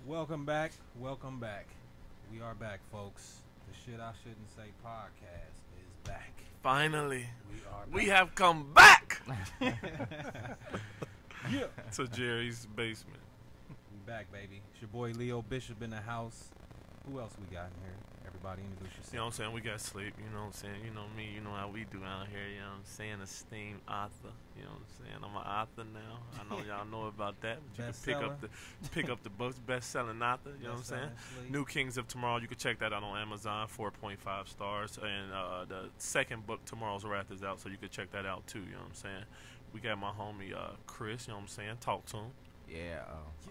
Welcome back. Welcome back. We are back, folks. The Shit I Shouldn't Say podcast is back. Finally, We are we back. have come back Yeah. to Jerry's basement. We back, baby. It's your boy Leo Bishop in the house. Who else we got in here? Everybody introduce yourself. You know what I'm saying? We got sleep. You know what I'm saying? You know me. You know how we do out here. You know what I'm saying? Esteemed author. You know what I'm saying? I'm an author now. I know y'all know about that. But you can pick up the books. Best-selling author. You know what I'm saying? New Kings of Tomorrow. You can check that out on Amazon. 4.5 stars. And the second book, Tomorrow's Wrath, is out, so you can check that out too. You know what I'm saying? We got my homie Chris. You know what I'm saying? Talk to him. Yeah,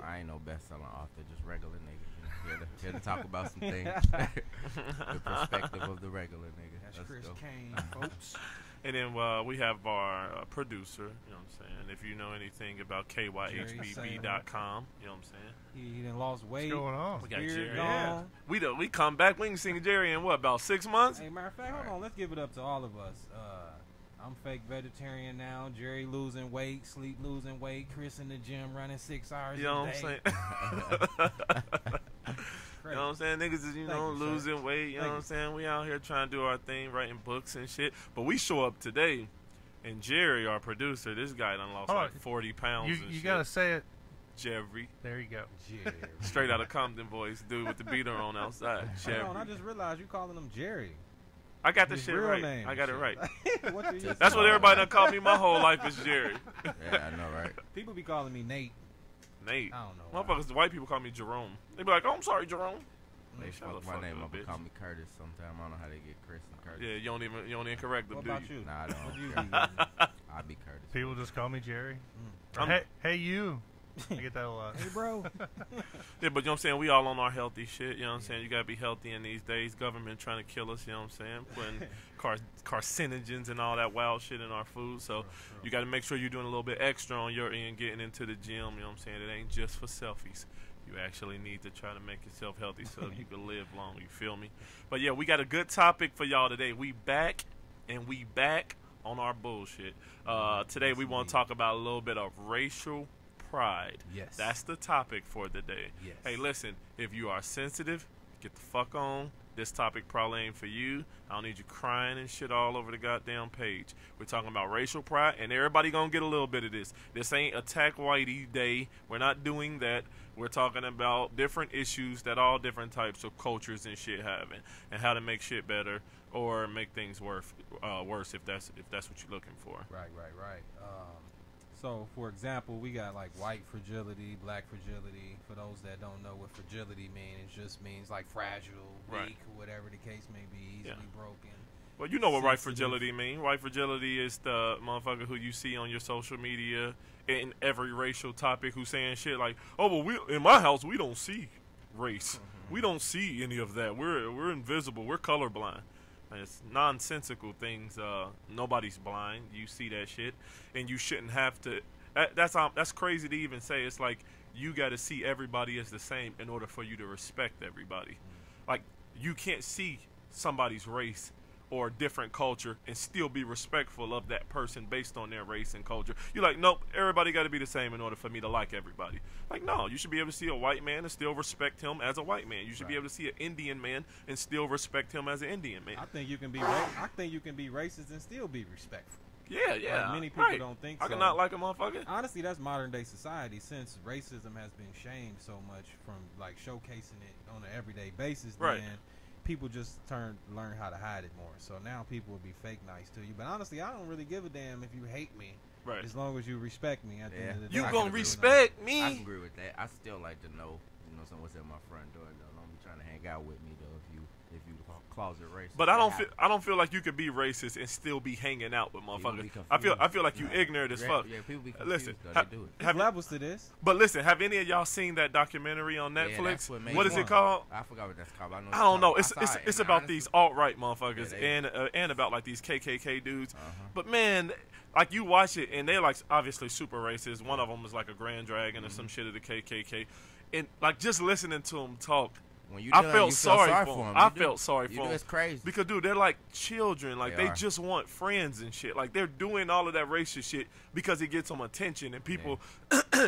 I ain't no best-selling author, just regular nigga. You know, here to talk about some things. The perspective of the regular nigga. That's Let's Chris go. Caine, folks. And then we have our producer, you know what I'm saying? If you know anything about kyhbb.com, you know what I'm saying? He done lost weight. What's going on? We got Beard Jerry. gone. Yeah. We come back. We can sing Jerry in what, about 6 months? Hey, matter of fact, hold on. Let's give it up to all of us. I'm fake vegetarian now. Jerry losing weight, sleep losing weight. Chris in the gym running 6 hours You know a what day. I'm saying? You know what I'm saying? Niggas is, losing weight. You know what I'm saying? We out here trying to do our thing, writing books and shit. But we show up today, and Jerry, our producer, this guy done lost like 40 pounds and You shit. gotta say it. Jerry. There you go. Jerry. Straight out of Compton voice, dude with the beater on outside. Jerry. Hold on, I just realized you calling him Jerry. I got the His shit real right. name I got it and right. shit. What you That's what everybody done called me my whole life is Jerry. Yeah, I know, right? People be calling me Nate. Nate. I don't know. why. Motherfuckers, the white people call me Jerome. They be like, oh, I'm sorry, Jerome. They Shut the fuck fuck my name up, up and bitch. call me Curtis sometime. I don't know how they get Chris and Curtis. Yeah, you don't even correct them, What do about you? you? Nah, I What do you don't. be care. using? I be Curtis. People just call me Jerry. I'm- Hey, you. I get that a lot. Hey, bro. Yeah, but you know what I'm saying? We all on our healthy shit, you know what I'm saying? You gotta be healthy in these days. Government trying to kill us, you know what I'm saying? Putting carcinogens and all that wild shit in our food. So you gotta make sure you're doing a little bit extra on your end, getting into the gym, you know what I'm saying? It ain't just for selfies. You actually need to try to make yourself healthy so you can live long, you feel me? But yeah, we got a good topic for y'all today. We back, and we back on our bullshit. Today we want to talk about a little bit of racial pride. Yes. That's the topic for the day. Yes. Hey, listen, if you are sensitive, get the fuck on. This topic probably ain't for you. I don't need you crying and shit all over the goddamn page. We're talking about racial pride, and everybody gonna get a little bit of this. This ain't Attack Whitey Day. We're not doing that. We're talking about different issues that all different types of cultures and shit having, and how to make shit better or make things worse if that's what you're looking for. Right. So, for example, we got like white fragility, black fragility. For those that don't know what fragility means, it just means like fragile, Right. weak, whatever the case may be, easily broken. Well, you know what white Sensitive. fragility mean. White fragility is the motherfucker who you see on your social media in every racial topic who's saying shit like, oh, well, we in my house, we don't see race. We don't see any of that. We're invisible. We're colorblind. And it's nonsensical things. Nobody's blind. You see that shit. And you shouldn't have to. That's crazy to even say. It's like you got to see everybody as the same in order for you to respect everybody. Like, you can't see somebody's race or different culture and still be respectful of that person based on their race and culture. You're like, nope, everybody got to be the same in order for me to like everybody. Like, no, you should be able to see a white man and still respect him as a white man. You should be able to see an Indian man and still respect him as an Indian man. I think you can be racist and still be respectful. Yeah. Like, many people don't think I so. cannot like a motherfucker. Honestly, that's modern day society. Since racism has been shamed so much from like showcasing it on an everyday basis, Right. then people just learn how to hide it more. So now people will be fake nice to you. But honestly, I don't really give a damn if you hate me, Right. as long as you respect me. At the end of the day, You I can gonna agree with respect I me. can agree with that. I still like to know, what's at my front door. Though. Don't be trying to hang out with me though. If you closet racist. But I don't feel like you could be racist and still be hanging out with motherfuckers. I feel like you ignorant as fuck. Yeah, people be confused. Listen, though, they do it. There's levels to this. But listen, have any of y'all seen that documentary on Yeah, Netflix? that's what made What is me it called? I forgot what that's called. I don't know. I saw it, It's and about honestly- these alt-right motherfuckers Yeah, and about like these KKK dudes. Uh-huh. But man, like you watch it and they're like obviously super racist. One of them is like a grand dragon or some shit of the KKK, and like just listening to them talk, when you I do it, felt you sorry feel for them. You I do. felt sorry You for do. them. It's crazy. Because, dude, they're like children. Like, They they are. just want friends and shit. Like, they're doing all of that racist shit because it gets them attention. And people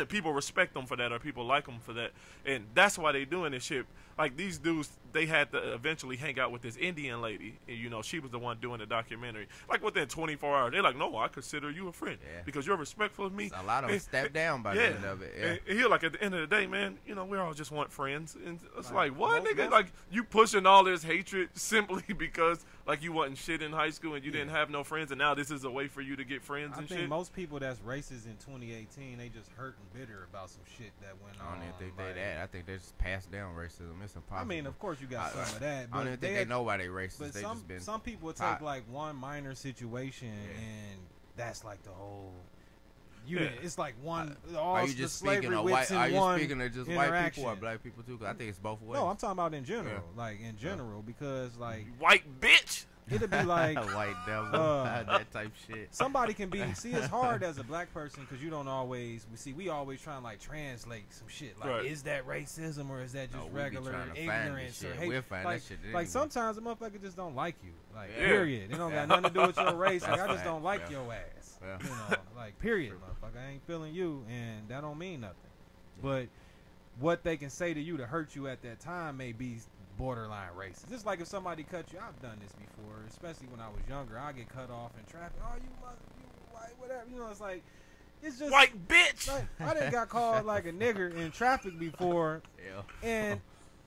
people respect them for that, or people like them for that. And that's why they doing this shit. Like, these dudes, they had to eventually hang out with this Indian lady. And, you know, she was the one doing the documentary. Like, within 24 hours, they're like, no, I consider you a friend. Yeah. Because you're respectful of me. A lot of them step down by the end of it. Yeah. And he like, at the end of the day, man, you know, we all just want friends. And it's like what, most- nigga? most- Like, you pushing all this hatred simply because, like, you wasn't shit in high school and you didn't have no friends, and now this is a way for you to get friends I and think shit? most people that's racist in 2018, they just hurt and bitter about some shit that went I on. don't even think like- they that. I think they just passed down racism. It's impossible. I mean, of course you got some of that, I but don't even think they know why they racist. But They some just been some people take taught. like one minor situation and that's like the whole. Yeah. It's like one. All Are you the just speaking slavery of whips white? in Are you one speaking of just white people or interaction. black people too? 'Cause I think it's both ways. No, I'm talking about in general. Like in general, because like White bitch. it'd be like white devil, uh, that type shit. somebody can be. See, it's hard as a black person because you don't always. We always try and like translate some shit. Like, Right. is that racism or is that just No, we be regular trying to find this ignorance or shit. hate? We'll find that like, shit like anyway. sometimes a motherfucker just don't like you. Like Yeah. period. It don't got nothing to do with your race. Like I That's just don't fact. like Yeah. your ass. Yeah. You know, like period, motherfucker. I ain't feeling you, and that don't mean nothing. But what they can say to you to hurt you at that time may be borderline racist. Just like if somebody cut you, I've done this before, especially when I was younger. I get cut off in traffic. Oh, you white, whatever. You know, it's like it's just White bitch. Like, I done got called like a nigger in traffic before, Yeah. and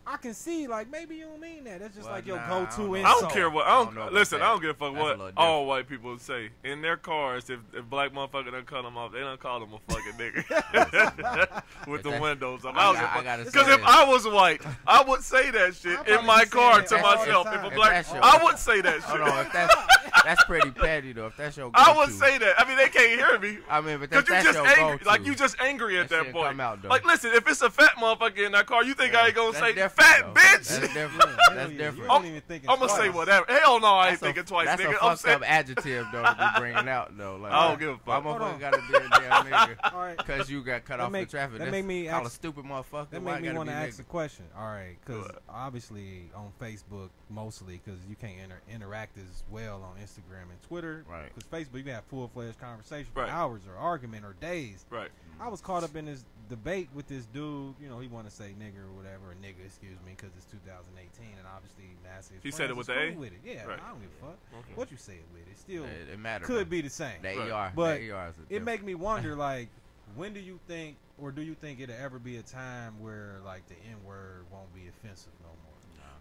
I can see like maybe you don't mean that. That's just Well, like your nah, I go-to don't know. insult. I don't care what. I I don't, don't know about listen. that. I don't give a fuck That's a what little all white people say in their cars. If black motherfucker done cut them off, they done call them a fucking nigga with the That- windows up. I I don't gotta give a fuck. say Because if this. I was white, I would say that shit I'll in my probably be car saying to that all the myself. time. If a If black, that's your- I would say that Hold shit. on, if that's pretty petty though. If that's your I go-to. would say that. I mean, they can't hear me. I mean, but Cause that's you your just angry, go-to. like you just angry at That that shit point. come out, though. Like, listen, if it's a fat motherfucker in that car, you think I ain't gonna That's say different, fat though. bitch? That's different. Hell That's yeah, different. You don't even think I'm gonna say twice. whatever. Hell no, I ain't That's thinking twice, That's nigga. a I'm fucked saying, up adjective though to be bringing out though. Like, I don't give a fuck. Why Hold motherfucker on. gotta be a damn nigga? All right. Because you got cut That off make- the traffic. that That's make me call a ask- stupid motherfucker. That Why made me gotta want to be ask a nigga? question. All right, because What? obviously on Facebook mostly, because you can't interact as well on Instagram and Twitter. Right. Because Facebook, you can have full-fledged conversation for Right. hours or argument or days. right. I was caught up in this debate with this dude. You know, he want to say nigger or whatever, or nigga, excuse me, because it's 2018, and obviously massive. He said it with the the A? with it. Yeah, Right. I don't give a fuck Okay. what you say it with. It still It matters. could be the same. The Right. ER. But the ER is It make me wonder, like, when do you think, or do you think it'll ever be a time where, like, the N-word won't be offensive no more?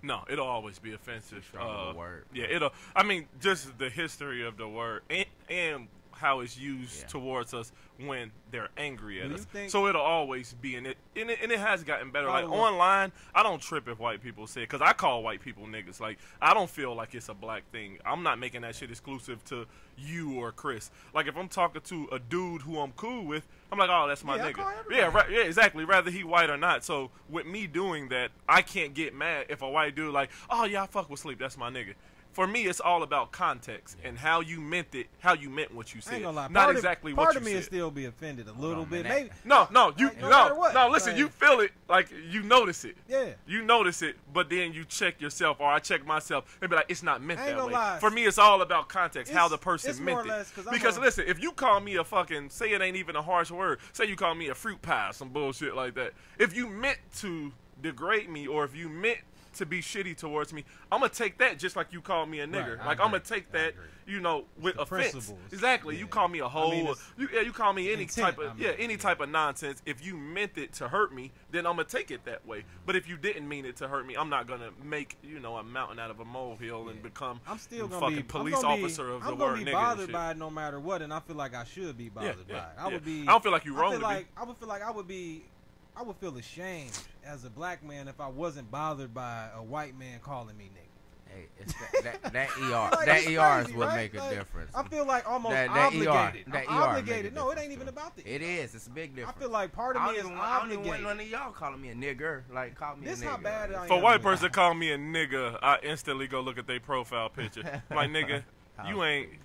No, it'll always be offensive. Strong of a word. Yeah, it'll. I mean, just the history of the word and how it's used Yeah. towards us when they're angry at Do you us. think- So it'll always be in it, and it has gotten better. Like Follow up. online, I don't trip if white people say it because I call white people niggas. Like I don't feel like it's a black thing. I'm not making that shit exclusive to you or Chris. Like if I'm talking to a dude who I'm cool with, I'm like, oh, that's my Yeah, I nigga. call everybody. Yeah, right. Yeah, exactly. Rather he white or not. So with me doing that, I can't get mad if a white dude like, oh yeah, I fuck with Sleep. That's my nigga. For me, it's all about context and how you meant it, how you meant what you I said, ain't gonna lie. not Part exactly of, what part you of me said. will still be offended a little on, bit. man. Maybe. No, you Like, no matter no, what, no. Listen, like- you feel it, like you notice it. Yeah. You notice it, but then you check yourself, or I check myself, and be like, it's not meant I ain't that gonna way. lie. For me, it's all about context, how It's- the person it's more meant or it. less 'cause I'm Because a- listen, if you call me a fucking, say it ain't even a harsh word, say you call me a fruit pie, some bullshit like that. If you meant to degrade me, or if you meant to be shitty towards me, I'm gonna take that just like you called me a nigger. Right, I like I'm gonna agree. take I that, agree. you know, with the offense. principles. Exactly. Yeah. You call me a hoe. I mean, it's you call me any intent, type of I mean, any yeah. type of nonsense. If you meant it to hurt me, then I'm gonna take it that way. But if you didn't mean it to hurt me, I'm not gonna make a mountain out of a molehill and become I'm still a gonna fucking be police I'm gonna officer of I'm the gonna word be nigga. bothered and shit. by it no matter what, and I feel like I should be bothered by it. I would be. I don't feel like you I wrong feel to like I would feel like I would feel ashamed as a black man if I wasn't bothered by a white man calling me nigga. Hey, it's that ER. Like, that it's ER is crazy, what right? make a Like, difference. I feel like almost That obligated. that I'm ER obligated. make a No, it ain't difference, even too. about the It is. It's a big I difference. feel like part of I me is don't even want obligated. none of y'all calling me a nigger. Like, call me This a nigger. how bad I If a am white with person it. call me a nigga, I instantly go look at their profile picture. I'm like, nigga,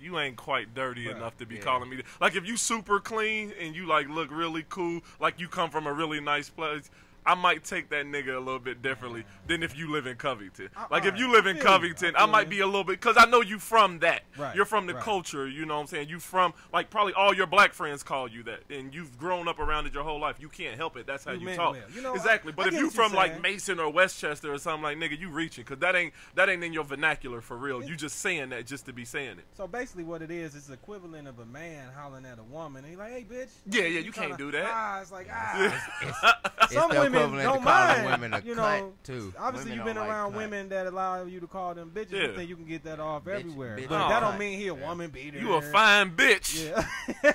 you ain't quite dirty Bruh. enough to be Yeah. calling me. Like if you super clean and you like look really cool, like you come from a really nice place, I might take that nigga a little bit differently than if you live in Covington. Like, if you Alright, live in I feel you. Covington, I I feel might you. be a little bit, because I know you from that. Right, You're from the right. culture, you know what I'm saying? You from, like, probably all your black friends call you that, and you've grown up around it your whole life. You can't help it. That's how you meant talk. well. You know, exactly. But I if get you what you're from, like, saying. Mason or Westchester or something, like, nigga, you reaching, because that ain't in your vernacular for real. You just saying that just to be saying it. So basically, what it is, it's the equivalent of a man hollering at a woman, and he's like, "Hey, bitch." Yeah, you can't do that. It's like, It's Some the women equivalent don't to calling mind, women a you cunt, know, too. Obviously, Women you've been don't like around cunt. women that allow you to call them bitches. Yeah. You think you can get that off Bitch, everywhere, bitch, but that don't cunt. mean he a woman beater. You a fine bitch. Yeah.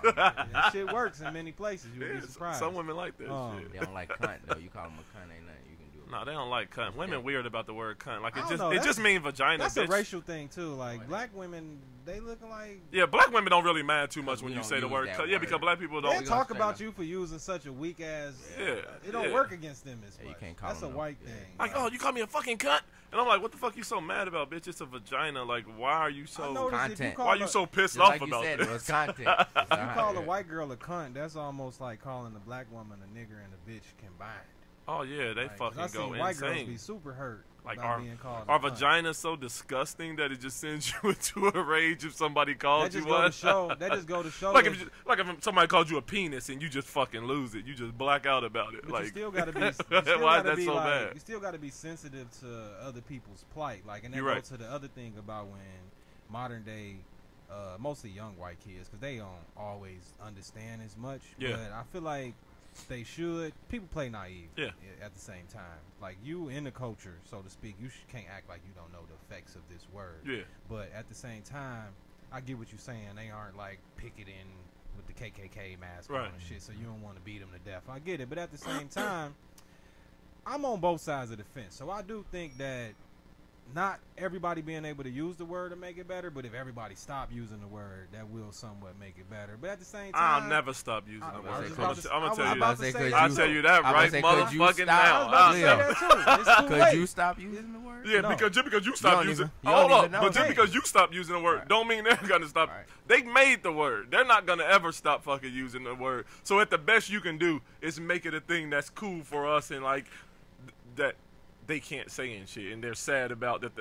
That shit works in many places. You would Yeah, be surprised. some women like that shit. They don't like cunt, though. You call them a cunt, ain't nothing you can do. No, they don't like cunt. Women weird about the word cunt. Like, I it don't just know, it just that's- means vagina. That's bitch. a racial thing too. Like black women, they looking like Yeah, black women don't really mind too much We when you don't say the use word that cunt. Yeah, word. because black people they don't. talk straight about up. you for using such a weak ass. Yeah, It don't yeah. work against them as Yeah, you much. can't call That's a them no- white yeah. thing. Like, oh, you call me a fucking cunt, and I'm like, what the fuck you so mad about, bitch? It's a vagina. Like, why are you I so? noticed if you content. call Why you a- so pissed Just off like you about said, it? it was content. If you call a white girl a cunt, that's almost like calling a black woman a nigger and a bitch combined. Oh yeah, they Like, 'cause fucking I go seen white girls be insane. super hurt. Like, about being called a Our cunt. vagina's so disgusting that it just sends you into a rage if somebody calls That you just go to one. show. That just go to show. Like that- if somebody called you a penis and you just fucking lose it, you just black out about it. But like, you still gotta be. why You still is gotta that be so like, bad? You still gotta be sensitive to other people's plight. Like, and that You're right. goes to the other thing about when modern day, mostly young white kids, because they don't always understand as much. Yeah. But I feel like they should. People play naive. Yeah. At the same time, like you in the culture, so to speak, you can't act like you don't know the effects of this word. Yeah. But at the same time, I get what you're saying. They aren't like picketing with the KKK mask on Right. and shit, so you don't want to beat them to death. I get it, but at the same time, I'm on both sides of the fence. So I do think that not everybody being able to use the word to make it better, but if everybody stop using the word, that will somewhat make it better. But at the same time, I'll never stop using I the was word. just I'm about to- I gonna was tell you about that. to say I'll that tell too. you that I right was about to say, could you motherfucking stop? now. I was about to say I'll- that too. It's too Could late. you stop using the word? Yeah, No. because just because you stop don't using, even- you don't hold up, even know but just that. because you stop using the word, Right. don't mean they're gonna stop. Right. They made the word. They're not gonna ever stop fucking using the word. So at the best you can do is make it a thing that's cool for us and like that they can't say and shit, and they're sad about that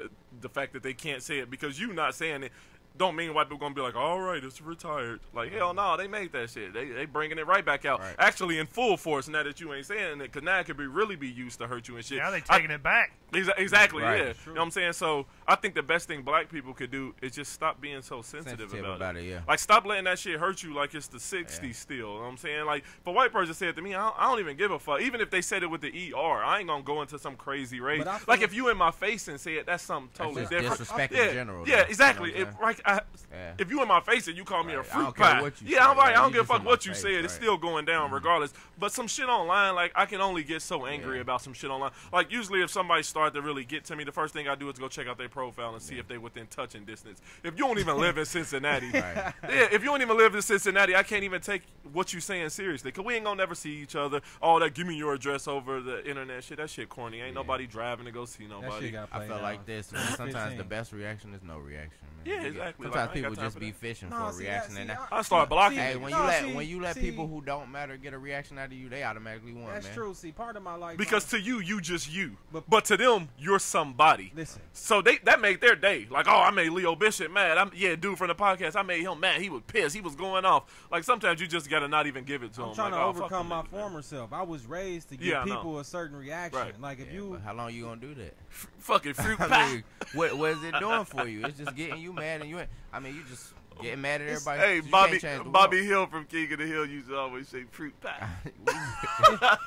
the fact that they can't say it because you not saying it. Don't mean white people gonna be like, all right, it's retired. Like, hell no, they made that shit. They bringing it right back out. Right. Actually, in full force now that you ain't saying it, because now it could really be used to hurt you and shit. Now they taking it back. Exactly, Right. yeah. You know what I'm saying? So I think the best thing black people could do is just stop being so sensitive about it. Yeah. Like, stop letting that shit hurt you like it's the 60s still. You know what I'm saying? Like, if a white person said it to me, I don't even give a fuck. Even if they said it with the ER, I ain't gonna go into some crazy rage. But I feel Like, like- if you in my face and say it, that's something totally just different. disrespect yeah, in general, Yeah, though. exactly. You know what I'm If, like, Yeah. if you in my face and you call me a Right. I fruit don't care pie, what you yeah, say. I'm right. Like, I don't you give a just fuck in my what you face, said. It's right. still going down regardless. But some shit online, like, I can only get so angry Yeah. about some shit online. Like, usually if somebody start to really get to me, the first thing I do is go check out their profile and see if they within touching distance. If you don't even live in Cincinnati, Right. yeah, if you don't even live in Cincinnati, I can't even take what you saying seriously. Because we ain't going to never see each other. All that, give me your address over the internet shit, that shit corny. Ain't Yeah. nobody driving to go see That nobody. shit got I played feel out. like this. Man. Sometimes 15. the best reaction is no reaction. Man. Yeah, You get- exactly. Like, Sometimes I ain't got people time just for be that. fishing No, for a see, reaction, that- and see, that, I start blocking. hey, you. when No, you let see- people who don't matter get a reaction out of you, they automatically won, That's man. true. See, part of my life Because to you, you just you. But- But to them, you're somebody. listen. So that made their day. Like, oh, I made Leo Bishop mad. Dude from the podcast, I made him mad. He was pissed. He was going off. Like, sometimes you just gotta not even give it to him. I'm trying like, to oh, fuck overcome them my niggas, man. former self. I was raised to give Yeah, I know. people a certain reaction. Right. Like if Yeah, you, but how long you gonna do that? Fucking fruit I pie. mean, what is it doing for you? It's just getting you mad, and you ain't. I mean, you just getting mad at everybody. Hey, You can't Bobby change the Bobby world. Hill from King of the Hill used to always say fruit pie.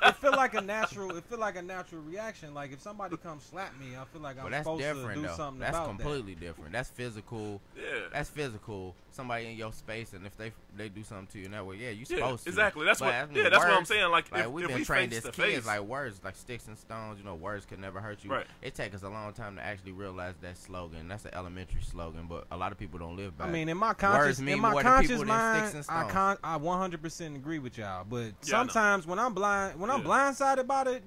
it feel like a natural. It feel like a natural reaction. Like if somebody comes slap me, I feel like I'm But that's supposed to different, do though. something That's about completely different. That's physical. Yeah. That's physical. Somebody in your space, and if they do something to you in that way, yeah, you Yeah, supposed to. exactly. That's But what. I mean, Yeah, that's what I'm words- saying. Like, Like if we've been we trained face as to kids, face, like words, like sticks and stones. You know, words can never hurt you. Right. It takes us a long time to actually realize that slogan. That's an elementary slogan, but a lot of people don't live by. I it. mean, in my Words conscious, mean in my more to conscious people than mind, sticks and I 100% agree with y'all. But Yeah, I know. sometimes when I'm blindsided by the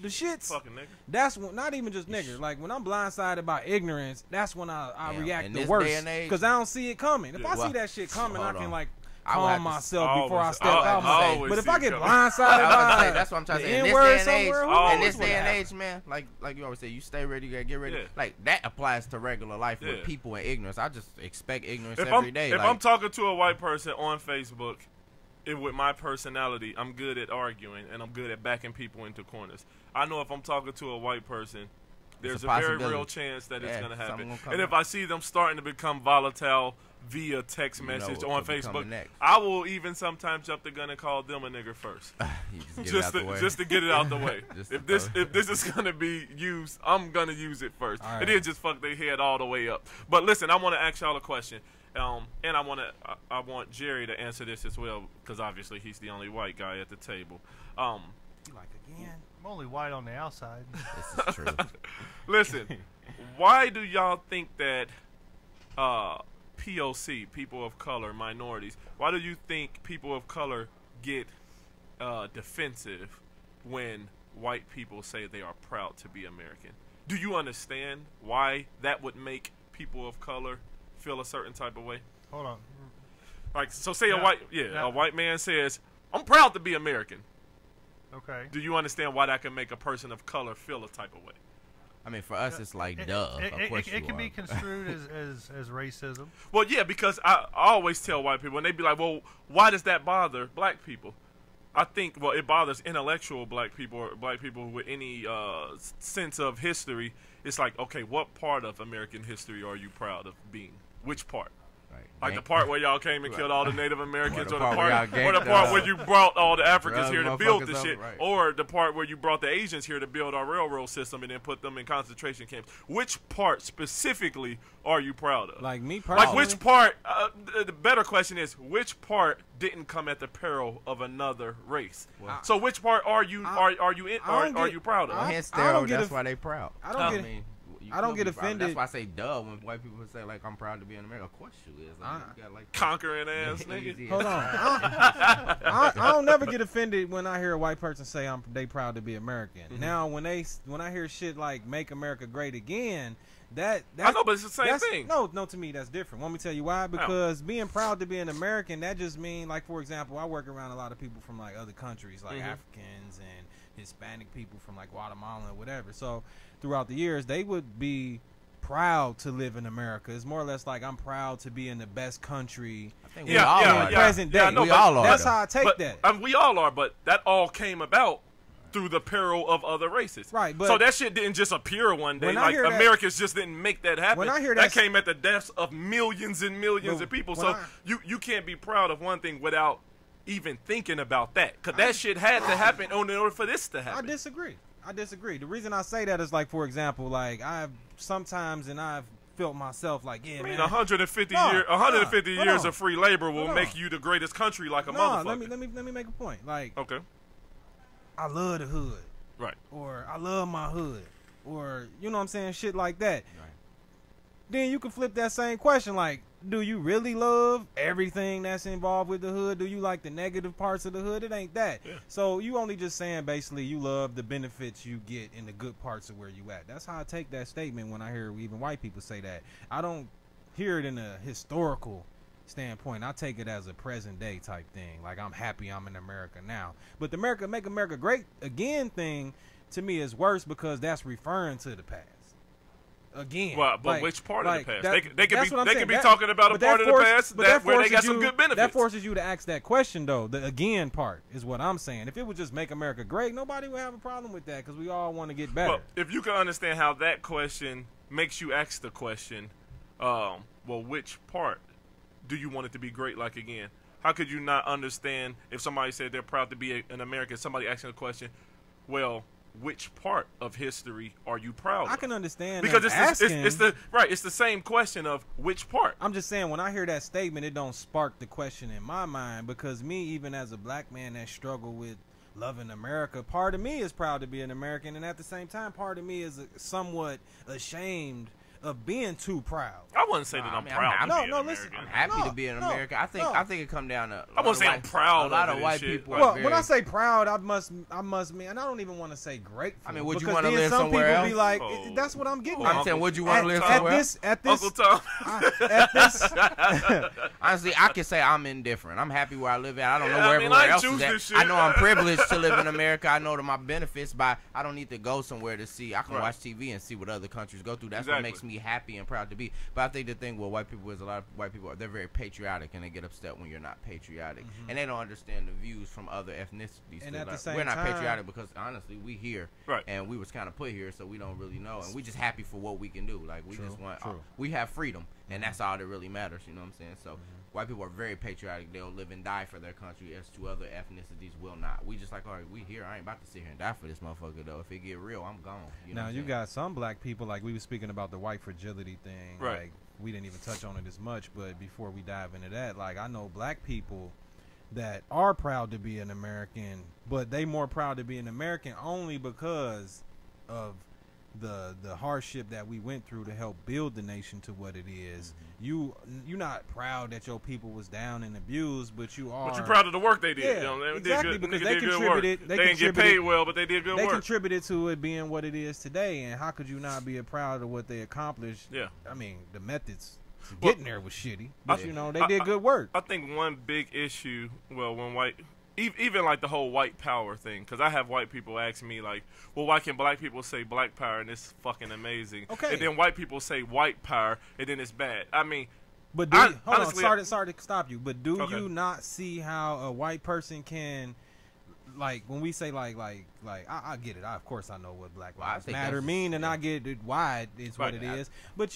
shits, fucking nigga. that's when, not even just niggas. Like when I'm blindsided by ignorance, that's when I Yeah, react in the this worst day and age- because I don't see it coming. If I Well, see that shit coming, I hold can on. like I would have calm to myself before I always- step out. always But if see I it get coming. blindsided I was about to by say, that's what I'm trying to the say. In this N-word day and age, somewhere, who in in knows this what day and happens? age, man, like you always say, you stay ready, you gotta get ready. Yeah. Like that applies to regular life Yeah. with people in ignorance. I just expect ignorance If every day. If like, I'm talking to a white person on Facebook, and with my personality, I'm good at arguing and I'm good at backing people into corners. I know if I'm talking to a white person, there's a a very possibility. real chance that it's Yeah, going to something happen. gonna come And if up. I see them starting to become volatile via text You know message what on could be coming Facebook, next. I will even sometimes jump the gun and call them a nigger first. you just get it out the way. Just to get it out the way. Just if to this is gonna be used, I'm gonna use it first. All right. And then just fuck their head all the way up. But listen, I want to ask y'all a question. And I want Jerry to answer this as well, because obviously he's the only white guy at the table. You like again? I'm only white on the outside. This is true. Listen, why do y'all think that POC, people of color, minorities, why do you think people of color get defensive when white people say they are proud to be American? Do you understand why that would make people of color feel a certain type of way? Hold on. Like, so say Yeah. a white man says, "I'm proud to be American." Okay. Do you understand why that can make a person of color feel a type of way? I mean, for us, it's like, duh. Of course It can you be are. construed as racism. Well, yeah, because I always tell white people, and they be like, "Well, why does that bother black people?" I think, well, it bothers intellectual black people or black people with any sense of history. It's like, okay, what part of American history are you proud of being? Which part? Right. Like the part where y'all came and killed all the Native Americans, or the part where where you brought all the Africans Drug here to build the motherfuckers shit, up, right. or the part where you brought the Asians here to build our railroad system and then put them in concentration camps. Which part specifically are you proud of? Like me personally? Like which part? The better question is, which part didn't come at the peril of another race? Well, So which part are you I don't are get- you proud of? hence I don't steroids, get that's a- why they proud. I don't get- mean, you I don't could get be proud. offended. That's why I say duh when white people say like I'm proud to be in America. Of course you is. Like, you got like Conquering ass nigga. easy Hold as- on. I don't never get offended when I hear a white person say they proud to be American. Mm-hmm. Now when I hear shit like "Make America Great Again," that I know, but it's the same thing. No, to me that's different. Want me to tell you why? Because being proud to be an American, that just mean, like, for example, I work around a lot of people from like other countries, like Mhm. Africans and Hispanic people from like Guatemala or whatever. So throughout the years, they would be proud to live in America. It's more or less like I'm proud to be in the best country. I think we Yeah, all yeah, are. yeah. Present day. no, We but all are. That's though. how I take but, that. we all are, but that all came about through the peril of other races. Right, but so that shit didn't just appear one day. when I Like hear that- Americans just didn't make that happen. When I hear that that- came at the deaths of millions and millions But of people. when So I- you can't be proud of one thing without even thinking about that, because that shit had to happen in order for this to I happen. disagree. The reason I say that is, like, for example, like I've felt myself like, yeah, I mean, man. 150 No, years, 150 hold years on. of free labor will Hold on. make you the greatest country like a No, motherfucker. let me make a point. Like, Okay, I love the hood, right. or I love my hood, or you know what I'm saying, shit like that. Right. Then you can flip that same question, like, do you really love everything that's involved with the hood? Do you like the negative parts of the hood? It ain't that. Yeah. So you only just saying basically you love the benefits you get in the good parts of where you at. That's how I take that statement when I hear even white people say that. I don't hear it in a historical standpoint. I take it as a present day type thing. Like, I'm happy I'm in America now. But the Make America Great Again thing to me is worse because that's referring to the past. Again, Well, but like- which part like of the past? that- They could that's what I'm saying. be That- talking about a but that part of the force- past but that where they forces got some you- good benefits. That forces you to ask that question, though. The again part is what I'm saying. If it would just make America great, nobody would have a problem with that because we all want to get better. Well, if you can understand how that question makes you ask the question, well, which part do you want it to be great like again? How could you not understand if somebody said they're proud to be an American, somebody asking the question, well, which part of history are you proud of? I can understand because them it's asking. it's the same question of which part. I'm just saying, when I hear that statement, it don't spark the question in my mind because me, even as a black man that struggle with loving America, part of me is proud to be an American, and at the same time, part of me is somewhat ashamed of being too proud. I wouldn't say that Nah, I'm I mean, proud I'm- to no, be no, an listen. American. I'm happy No, to be in no, America. I think it come down to. I won't say I'm proud A lot of of it white and shit. people. Like, Well, are when I very- say proud, I must mean, and I don't even want to say grateful. I mean, would you because wanna then live some somewhere people else? be like, Oh. that's what I'm getting Oh, at. I'm saying, would you want to live At somewhere? this, Uncle Tom. at this, Honestly, I can say I'm indifferent. I'm happy where I live at. I don't know Yeah, where I mean, everywhere I else choose is at. this shit. I know I'm privileged to live in America. I know that my benefits, but I don't need to go somewhere to see. I can Right. watch TV and see what other countries go through. That's Exactly. what makes me happy and proud to be. But I think the thing with white people is a lot of white people, they're very patriotic, and they get upset when you're not patriotic. And they don't understand the views from other ethnicities. And too. at the Like, same we're not time- patriotic because, honestly, we here. Right. And we was kind of put here, so we don't really know. And we just happy for what we can do. Like, we True, just want, true. we have freedom. And that's all that really matters, you know what I'm saying? So white people are very patriotic. They'll live and die for their country, as to other ethnicities will not. We just like, all right, we here. I ain't about to sit here and die for this motherfucker, though. If it get real, I'm gone. You know now what I'm you saying? got some black people, like we were speaking about the white fragility thing. Right. Like, we didn't even touch on it as much, but before we dive into that, like, I know black people that are proud to be an American, but they more proud to be an American only because of the hardship that we went through to help build the nation to what it is. You're not proud that your people was down and abused, but you are. But you're proud of the work they did. Yeah, you know, they exactly, did good, because nigga they did good work. contributed- They they didn't get paid contributed- well, but they did good They work. contributed to it being what it is today, and how could you not be proud of what they accomplished? Yeah. I mean, the methods to Well, getting there was shitty, but I- you know, they did good work. I think one big issue, well, when white, even like the whole white power thing, because I have white people ask me like, well, why can black people say black power and it's fucking amazing? Okay. And then white people say white power and then it's bad. I mean, But do I- you, hold honestly, on, sorry to stop you, but do Okay. you not see how a white person can, like, when we say like I get it. Of course I know what Black Well, I Lives think Matter that's- mean, and yeah. I get it, why it's what Right. it is. But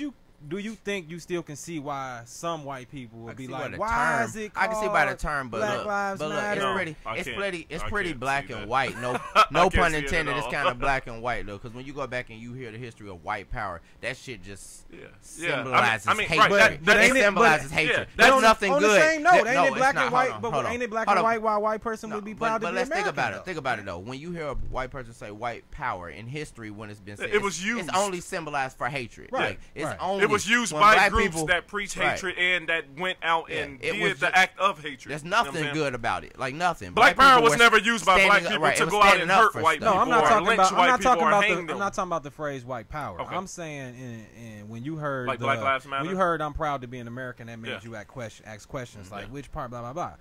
do you think you still can see why some white people I would can be see by like, the why term. is it I called can see by the term, but Black look, Lives but look, Matter? No, it's I can't- I pretty can't black see and that. white. No, I no can't pun see it at intended. It's all. kind of black and white though, because when you go back and you hear the history of white power, that shit just yeah. symbolizes I mean, hatred. right, But it ain't it- symbolizes but- hatred. yeah, That's on, nothing on good. the same note, ain't No, it black it's and not. white? Hold But on, ain't it black hold and on. white? Why a white person would be proud to be let's American? think about though? it. Think about it though. When you hear a white person say white power in history, when it's been said, It was used. It's only symbolized for hatred. Right, Like, it's right. only It was used when by black groups people- that preach Right. hatred and that went out Yeah, and it did was the just- act of hatred. There's You know what I'm nothing saying? good about it. Like nothing. Black people power was were never used by black standing up- people right, to it was go out standing and up hurt for white stuff. No, I'm people not or talking lynch about. I'm white not people talking or about hang the. them. I'm not talking about the phrase white power. Okay. I'm saying, in when you heard Like Black Lives Matter? when you heard I'm proud to be an American, that made Yeah. you ask questions like Yeah. which part, blah blah blah.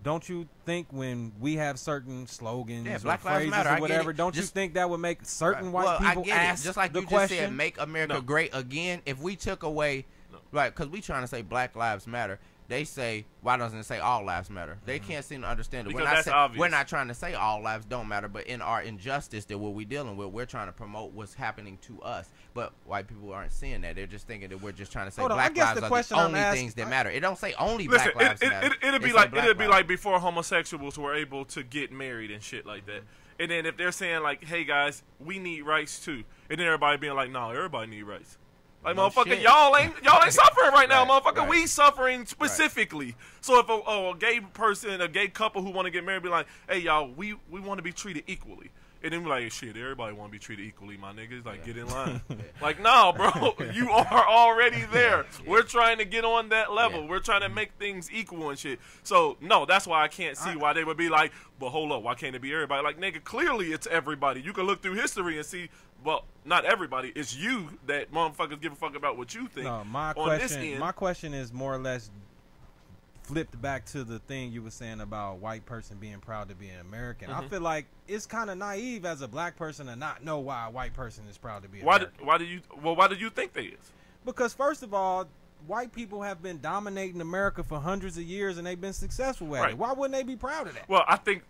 Don't you think when we have certain slogans Yeah, or Black Lives phrases Matter, I or get whatever, it. don't you Just- think that would make certain white well, people I get ask it. Just like the you question? just said, make America No. great again. If we took away, right, because we trying to say Black Lives Matter, they say, why doesn't it say all lives matter? They can't seem to understand it. Because that's say, obvious. we're not trying to say all lives don't matter, but in our injustice that what we're dealing with, we're trying to promote what's happening to us. But white people aren't seeing that. They're just thinking that we're just trying to say Hold on, I Black guess lives the are question the I'm only asking- things that matter. It don't say only Listen, Black lives matter. it'd It be say like Black it'd be lives. like before homosexuals were able to get married and shit like that. And then if they're saying like, "Hey guys, we need rights too," and then everybody being like, "No, everybody need rights." Like, No motherfucker, shit. y'all ain't suffering right now, Right, motherfucker. right. We suffering specifically. So if a gay person, a gay couple who want to get married, be like, "Hey y'all, we want to be treated equally." And then we're like, shit, everybody want to be treated equally, my niggas. Like, get in line. Like, no, bro, you are already there. Yeah. We're trying to get on that level. Yeah. We're trying to make things equal and shit. So, no, that's why I can't see why they would be like, but hold up, why can't it be everybody? Like, nigga, clearly it's everybody. You can look through history and see, well, not everybody. It's you that motherfuckers give a fuck about what you think. No, my on this question. end. My question is more or less flipped back to the thing you were saying about white person being proud to be an American. I feel like it's kind of naive as a black person to not know why a white person is proud to be American. Why do you think they is? Because first of all, white people have been dominating America for hundreds of years and they've been successful at Right. it. Why wouldn't they be proud of that? Well, I think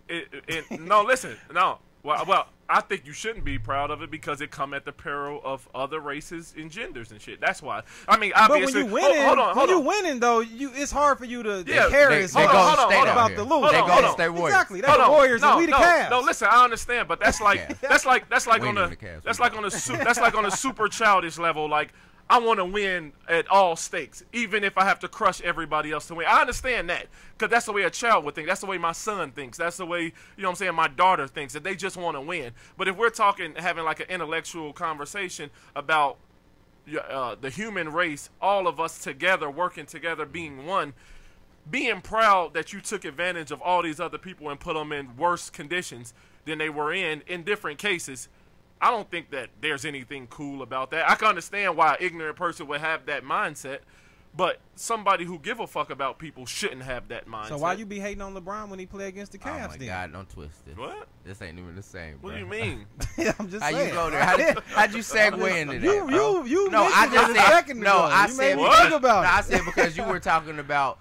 no. Listen, no. Well, I think you shouldn't be proud of it because it come at the peril of other races and genders and shit. That's why. I mean, But when obviously. you winning, hold on. when you winning though, it's hard for you to Yeah, care they as go much state out about here. the They lose. Hold on, go hold on. stay warriors. Exactly, they're Hold the on. Warriors no, and we the no, Cavs. No, listen, I understand, but that's like Cavs. that's like We on ain't a even the Cavs, that's we like on a that's like on a super childish level. Like, I want to win at all stakes, even if I have to crush everybody else to win. I understand that, because that's the way a child would think. That's the way my son thinks. That's the way, you know what I'm saying, my daughter thinks, that they just want to win. But if we're talking, having like an intellectual conversation about, the human race, all of us together, working together, being one, being proud that you took advantage of all these other people and put them in worse conditions than they were in different cases. I don't think that there's anything cool about that. I can understand why an ignorant person would have that mindset, but somebody who give a fuck about people shouldn't have that mindset. So why you be hating on LeBron when he play against the Cavs? Oh my God, don't twist it. What? This ain't even the same. What bro. do you mean? I'm just How saying. you go there? How'd you segue into that? bro? You No, I mentioned just it a said second no. ago. I You said made me what? think about no, it. I said because you were talking about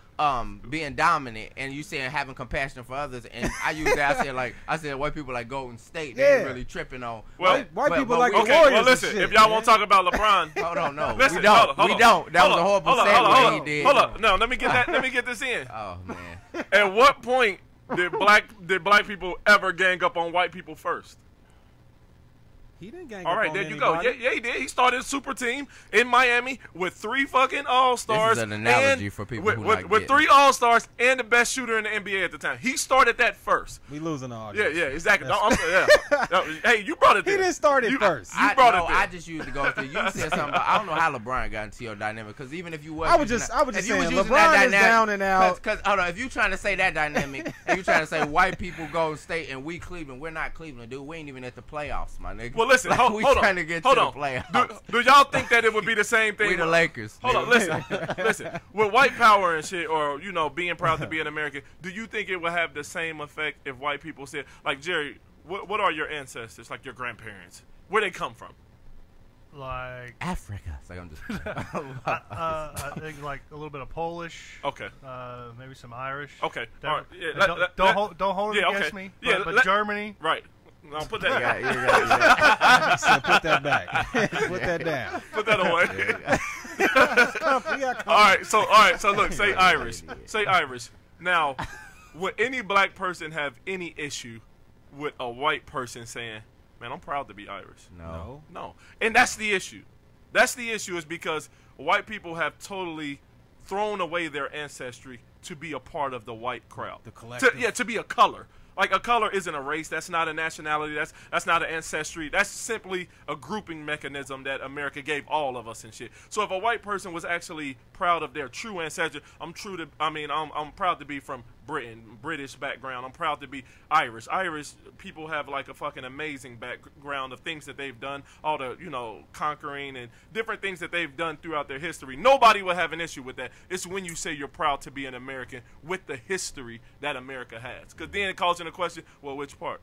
being dominant, and you saying having compassion for others, and I used that. I said white people like Golden State, they ain't Yeah. really tripping on. Well, White people but like we- the Okay, Warriors well, and listen. shit, If y'all man. want to talk about LeBron, Hold on, no, listen, we don't. hold on, We don't. That was a horrible segue he did. Hold up. No, let me get that. Let me get this in. Oh man. At what point did black people ever gang up on white people first? He didn't gang All up right, on there you go. anybody. Yeah, he did. He started a super team in Miami with 3 fucking All-Stars. This is an analogy and for people with, who with, not with getting 3 All-Stars and the best shooter in the NBA at the time. He started that first. We losing the Yeah, audience. yeah, exactly. No, No, hey, you brought it He there. didn't start it You- first. You brought no, it there. I just used to go through. You said something about, I don't know how LeBron got into your dynamic, because even if you was I was using just that- if you was saying, using LeBron that is down and out. Because hold on, if you trying to say that dynamic, and you trying to say white people Golden State and we Cleveland, we're not Cleveland, dude. We ain't even at the playoffs, my nigga. Well, listen, Like, hold we on. trying to get Hold to on. the playoffs. Do y'all think that it would be the same thing? We the Lakers. Hold on, nigga. listen. With white power and shit, or being proud to be an American, do you think it would have the same effect if white people said, like Jerry, what are your ancestors, like your grandparents? Where they come from? Like, Africa. It's like I'm just. I think like a little bit of Polish. Okay. Maybe some Irish. Okay. That- All right. Yeah, don't hold it yeah, against okay. me. Yeah, But let- Germany. Right. No, put that. yeah. He said, put that back. Put that down. Put that away. We got company. All right. So look. Say Irish. Say Irish. Now, would any black person have any issue with a white person saying, "Man, I'm proud to be Irish"? No. No. And that's the issue. That's the issue, is because white people have totally thrown away their ancestry to be a part of the white crowd. The collective. To be a color. Like, a color isn't a race. That's not a nationality. That's not an ancestry. That's simply a grouping mechanism that America gave all of us and shit. So if a white person was actually proud of their true ancestry, I'm proud to be from Britain, British background. I'm proud to be Irish. Irish people have like a fucking amazing background of things that they've done, all the, conquering and different things that they've done throughout their history. Nobody will have an issue with that. It's when you say you're proud to be an American with the history that America has. Because then it calls into question, well, which part?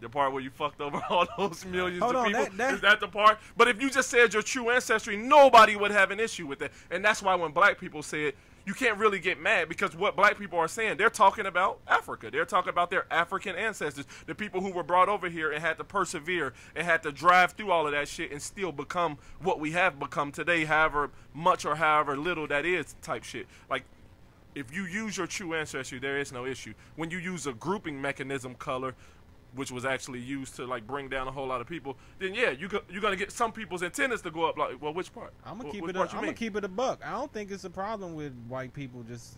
The part where you fucked over all those millions Hold of on, people? that- Is that the part? But if you just said your true ancestry, nobody would have an issue with that. And that's why when black people say it, you can't really get mad, because what black people are saying, they're talking about Africa. They're talking about their African ancestors, the people who were brought over here and had to persevere and had to drive through all of that shit and still become what we have become today, however much or however little that is type shit. Like, if you use your true ancestry, there is no issue. When you use a grouping mechanism, color, which was actually used to like bring down a whole lot of people, then yeah, you're gonna get some people's antennas to go up. Like, well, which part? I'm gonna Which part you mean? keep it a buck. I don't think it's a problem with white people just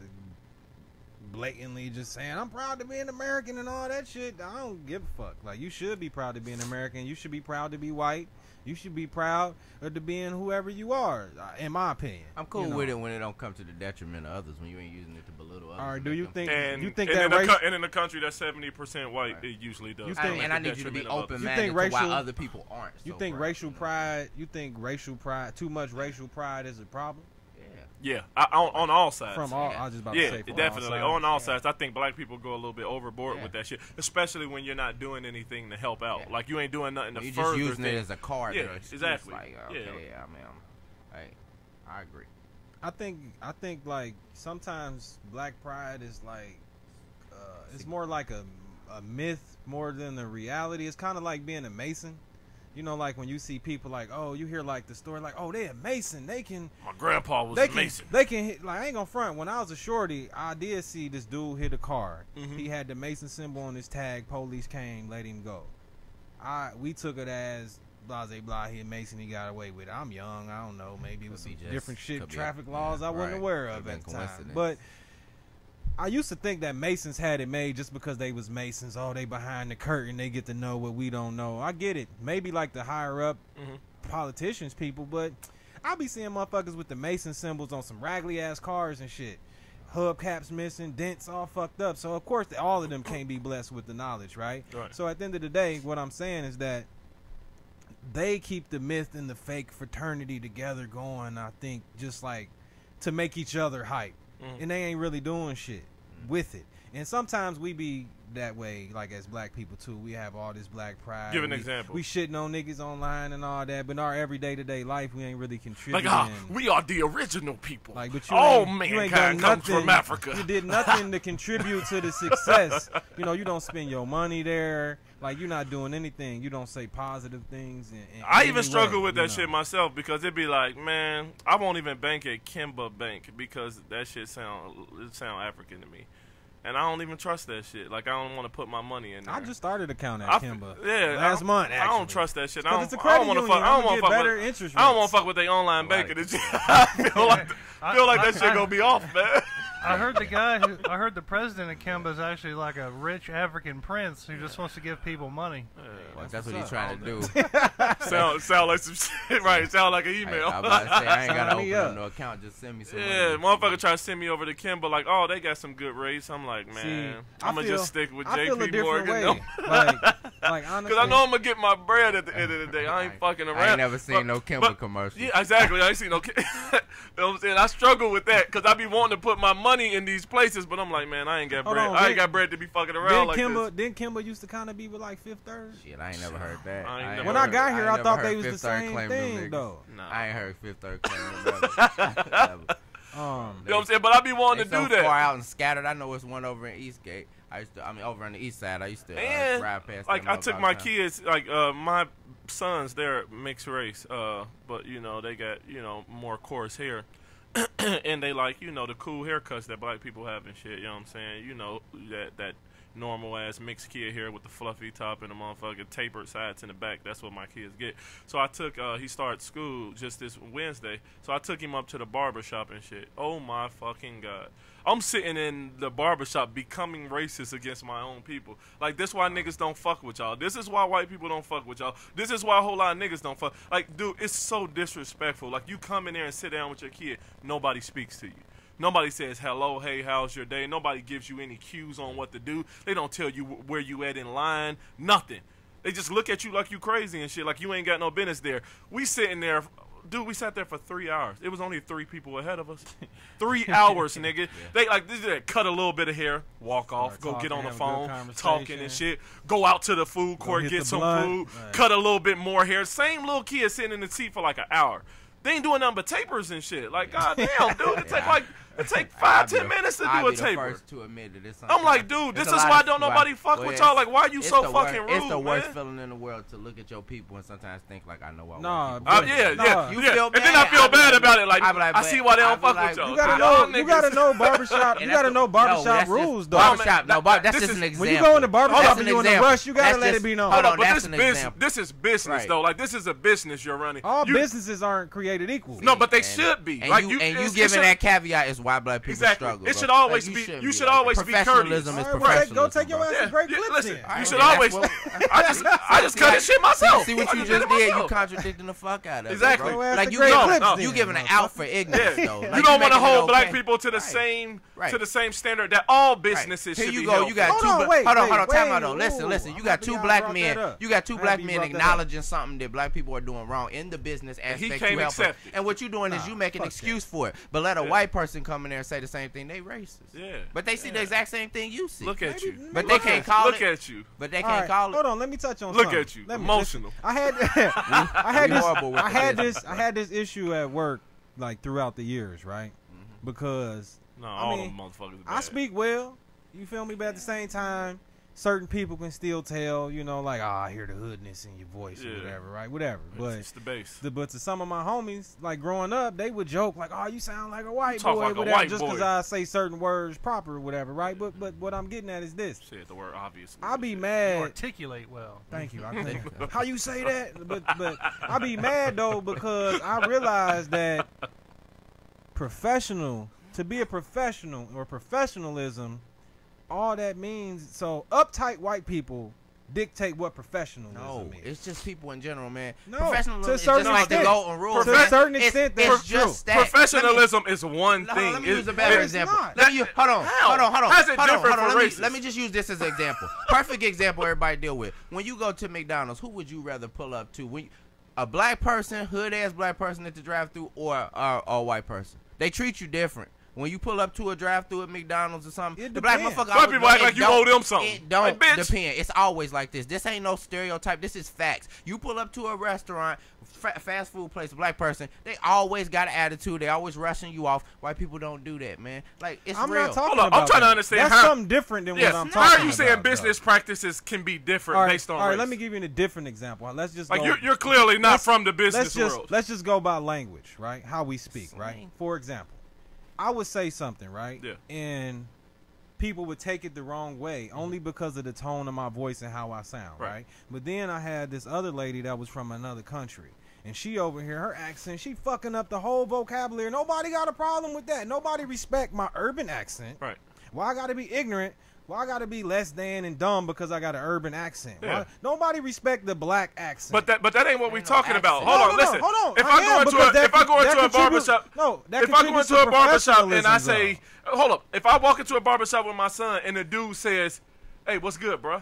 blatantly just saying I'm proud to be an American and all that shit. I don't give a fuck. Like, you should be proud to be an American. You should be proud to be white. You should be proud of to being whoever you are. In my opinion, I'm cool with it when it don't come to the detriment of others. When you ain't using it to belittle others. All right, and do make you them think? feel And, You think and that in a race- and in a country that's 70% white, Right. it usually does. You I think- and I need you to be Detriment of open others. You minded think to why racial- other people aren't. You so think proud, racial you know? pride? You think racial pride? Too much racial pride is a problem Yeah. Yeah, on all sides. from all. Yeah. I was just about Yeah, to say from definitely. all On all sides. sides. I think black people go a little bit overboard Yeah. with that shit, especially when you're not doing anything to help out. Yeah. Like, you ain't doing nothing to You're further just using things. it as a card. Yeah, or an excuse, exactly. Like, Yeah. okay, yeah, I mean, hey, I agree. I think like sometimes black pride is like it's more like a myth more than the reality. It's kind of like being a Mason. You know, like when you see people like, oh, you hear like the story like, oh, they a Mason, they can My grandpa was they a can Mason. they can hit, like, I ain't gonna front. When I was a shorty, I did see this dude hit a car. Mhm. He had the Mason symbol on his tag. Police came, let him go. We took it as blah blah. He a Mason, he got away with it. I'm young, I don't know. Maybe it was Could be some just- different shit, could be- traffic laws yeah, I wasn't right. aware Could've of been at the time. coincidence. But I used to think that Masons had it made just because they was Masons. Oh, they behind the curtain. They get to know what we don't know. I get it. Maybe like the higher up Mhm. politicians, people, but I be seeing motherfuckers with the Mason symbols on some raggedy ass cars and shit. Hubcaps missing, dents all fucked up. So of course all of them can't be blessed with the knowledge, right? So at the end of the day, what I'm saying is that they keep the myth and the fake fraternity together going, I think, just like to make each other hype. And they ain't really doing shit with it. And sometimes we be that way, like as black people too. We have all this black pride. Give an example. We shitting on niggas online and all that, but in our everyday to day life, we ain't really contributing. Like, we are the original people. Like, but you all you ain't mankind done comes from Africa. You did nothing to contribute to the success. You know, you don't spend your money there. Like, you're not doing anything. You don't say positive things. I even struggle with that shit myself because it'd be like, man, I won't even bank at Kimba Bank because that shit sound African to me. And I don't even trust that shit. Like, I don't want to put my money in there. I just started an account at Kimba. Yeah, last month. Actually. I don't trust that shit. I don't want to fuck with their online banking. I feel like that shit gonna be off, man. I heard the president of Kimba is actually like a rich African prince who just wants to give people money. Well, that's what he's trying to do. sound like some shit, right? Sound like an email. I'm about to say, I ain't got to open up no account. Just send me some money. Yeah, motherfucker try to send me over to Kimba like, oh, they got some good rates. I'm like, man, I'm going to just stick with JP Morgan. Like, honestly. Because I know I'm going to get my bread at the end of the day. I ain't fucking around. I ain't never seen no Kimba commercial. Yeah, exactly. I ain't seen no Kimba. You know what I'm saying? I struggle with that because I be wanting to put my money in these places, but I'm like, man, I ain't got bread. I ain't got bread to be fucking around like this. Didn't Kimba used to kind of be with like Fifth Third? Shit, I ain't never heard that. When I got here, I thought they was the same thing, though. I ain't heard Fifth Third claim them. You know what I'm saying? But I be wanting to do that. Far out and scattered. I know it's one over in Eastgate. Over on the east side. I used to ride past. Like, I took my kids, like, my sons, they're mixed race, but, you know, they got, you know, more coarse hair. And they like, you know, the cool haircuts that black people have and shit, you know what I'm saying? You know, that normal ass mixed kid hair with the fluffy top and the motherfucking tapered sides in the back. That's what my kids get. So I took, he started school just this Wednesday. So I took him up to the barbershop and shit. Oh my fucking God. I'm sitting in the barbershop becoming racist against my own people. Like, this why niggas don't fuck with y'all. This is why white people don't fuck with y'all. This is why a whole lot of niggas don't fuck. Like, dude, it's so disrespectful. Like, you come in there and sit down with your kid. Nobody speaks to you. Nobody says, hello, hey, how's your day? Nobody gives you any cues on what to do. They don't tell you where you at in line. Nothing. They just look at you like you crazy and shit, like you ain't got no business there. We sitting there. Dude, we sat there for 3 hours. It was only 3 people ahead of us. 3 hours, nigga. Yeah. They like cut a little bit of hair, walk off, go get on the phone, talking and shit. Go out to the food court, get some food, cut a little bit more hair. Same little kid sitting in the seat for like an hour. They ain't doing nothing but tapers and shit. Like, goddamn, dude, it take 5-10 minutes to do a taper. First to admit it. I'm like, dude, this is why don't nobody fuck with y'all. Like, why are you so fucking rude, It's the worst feeling in the world to look at your people and sometimes think like, I know why. Yeah. You feel bad. And then I feel bad about it. Like, I see why they don't fuck with y'all. You gotta know barbershop. You gotta know barbershop rules, though. Barbershop. No, that's just an example. When you go in the barbershop and you in a rush, you gotta let it be known. Hold on, but this is business though. Like, this is a business you're running. All businesses aren't created equal. No, but they should be. And you giving that caviat is why black people struggle. It should always be. You should always be courteous. Professionalism is professionalism. Go take your ass and break clips. Listen, you should always. I just cut this shit myself. See what you just did? You contradicting the fuck out of it. Exactly. Like you giving an out for ignorance though. You don't want to hold black people to the same standard that all businesses should be held. Here you go. You got two. Hold on. Time out though. Listen. You got two black men. You got two black men acknowledging something that black people are doing wrong in the business aspect. You help them. And what you doing is you make an excuse for it. But let a white person come in there and say the same thing. They racist. Yeah. But they see the exact same thing you see. Look at you. But they can't call it. Look at you. But they can't call it. Hold on. Let me touch on something. Look at you. Emotional. I had this issue at work like throughout the years, right? Because all them motherfuckers. I speak well. You feel me? But at the same time, certain people can still tell, you know, like, I hear the hoodness in your voice or whatever, right? Whatever. But it's the base. But to some of my homies, like growing up, they would joke like, "Oh, you sound like a white boy," whatever, just because I say certain words proper or whatever, right? But what I'm getting at is this. Said the word obviously. I be mad. You articulate well. Thank you. How you say that? But I be mad though because I realize that to be a professional or professionalism, all that means, so uptight white people dictate what professionalism No, is. it's just people in general, man. No, Professionalism to a is certain just like the extent. golden rule. To a man. certain extent, that's it's just that. Professionalism is one No, thing. let me use a better it's example. not. Hold on. How's it different for races? Let me just use this as an example. Perfect example everybody deal with. When you go to McDonald's, who would you rather pull up to? A black person, hood-ass black person at the drive-thru, or a white person? They treat you different. When you pull up to a drive-thru at McDonald's or something, the black motherfucker. Some people act like you owe them something. It don't like, bitch. depend. It's always like this. This ain't no stereotype. This is facts. You pull up to a restaurant, fast food place, a black person, they always got an attitude. They always rushing you off. White people don't do that, man. Like, it's I'm real. not talking Hold about I'm trying that. to understand That's how something different than what I'm talking about. How are you saying business practices can be different based on all right, race? let me give you a different example. Let's just like go, you're clearly not from the business world. Let's just go by language, right? How we speak, Slang. right? For example, I would say something, right? Yeah. And people would take it the wrong way only because of the tone of my voice and how I sound, right? But then I had this other lady that was from another country. And she over here, her accent, she fucking up the whole vocabulary. Nobody got a problem with that. Nobody respect my urban accent. Right. Why I gotta be ignorant? Why I gotta be less than and dumb because I got an urban accent? Yeah. Why? Nobody respect the black accent. But that ain't what we're talking about. accent. Hold on, listen. Hold on. If I go into a barbershop, if I go into a barbershop and I say, hold up, if I walk into a barbershop with my son and the dude says, "Hey, what's good, bruh?"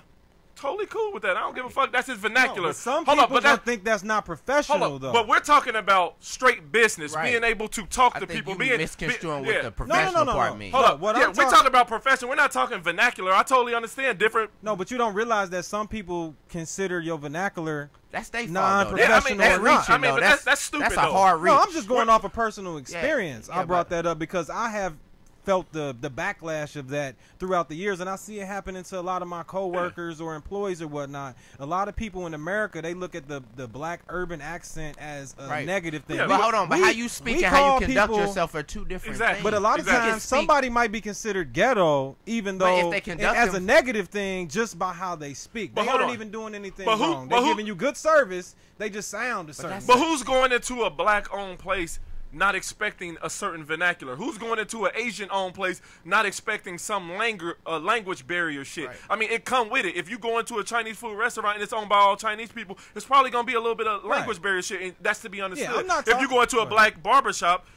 Totally cool with that. I don't give a fuck. That's his vernacular. But some people don't think that's not professional, though. But we're talking about straight business, being able to talk to people, being misconstruing what the professional part means. Hold up. We're talking about profession. We're not talking vernacular. I totally understand different. No, but you don't realize that some people consider your vernacular that's their non-professional. That's stupid. That's a hard reach. No, I'm just going off of personal experience. I brought that up because I have felt the backlash of that throughout the years, and I see it happening to a lot of my coworkers or employees or whatnot. A lot of people in America, they look at the black urban accent as a negative thing. Yeah, but hold on, but how you speak and how you conduct yourself are two different things. But a lot of times, somebody might be considered ghetto, even though as a negative thing, just by how they speak. They aren't even doing anything wrong. They're giving you good service. They just sound a certain way. But who's going into a black-owned place not expecting a certain vernacular? Who's going into an Asian-owned place not expecting some language barrier shit? Right. I mean, it come with it. If you go into a Chinese food restaurant and it's owned by all Chinese people, it's probably going to be a little bit of language barrier shit, and that's to be understood. If you go into a black barbershop,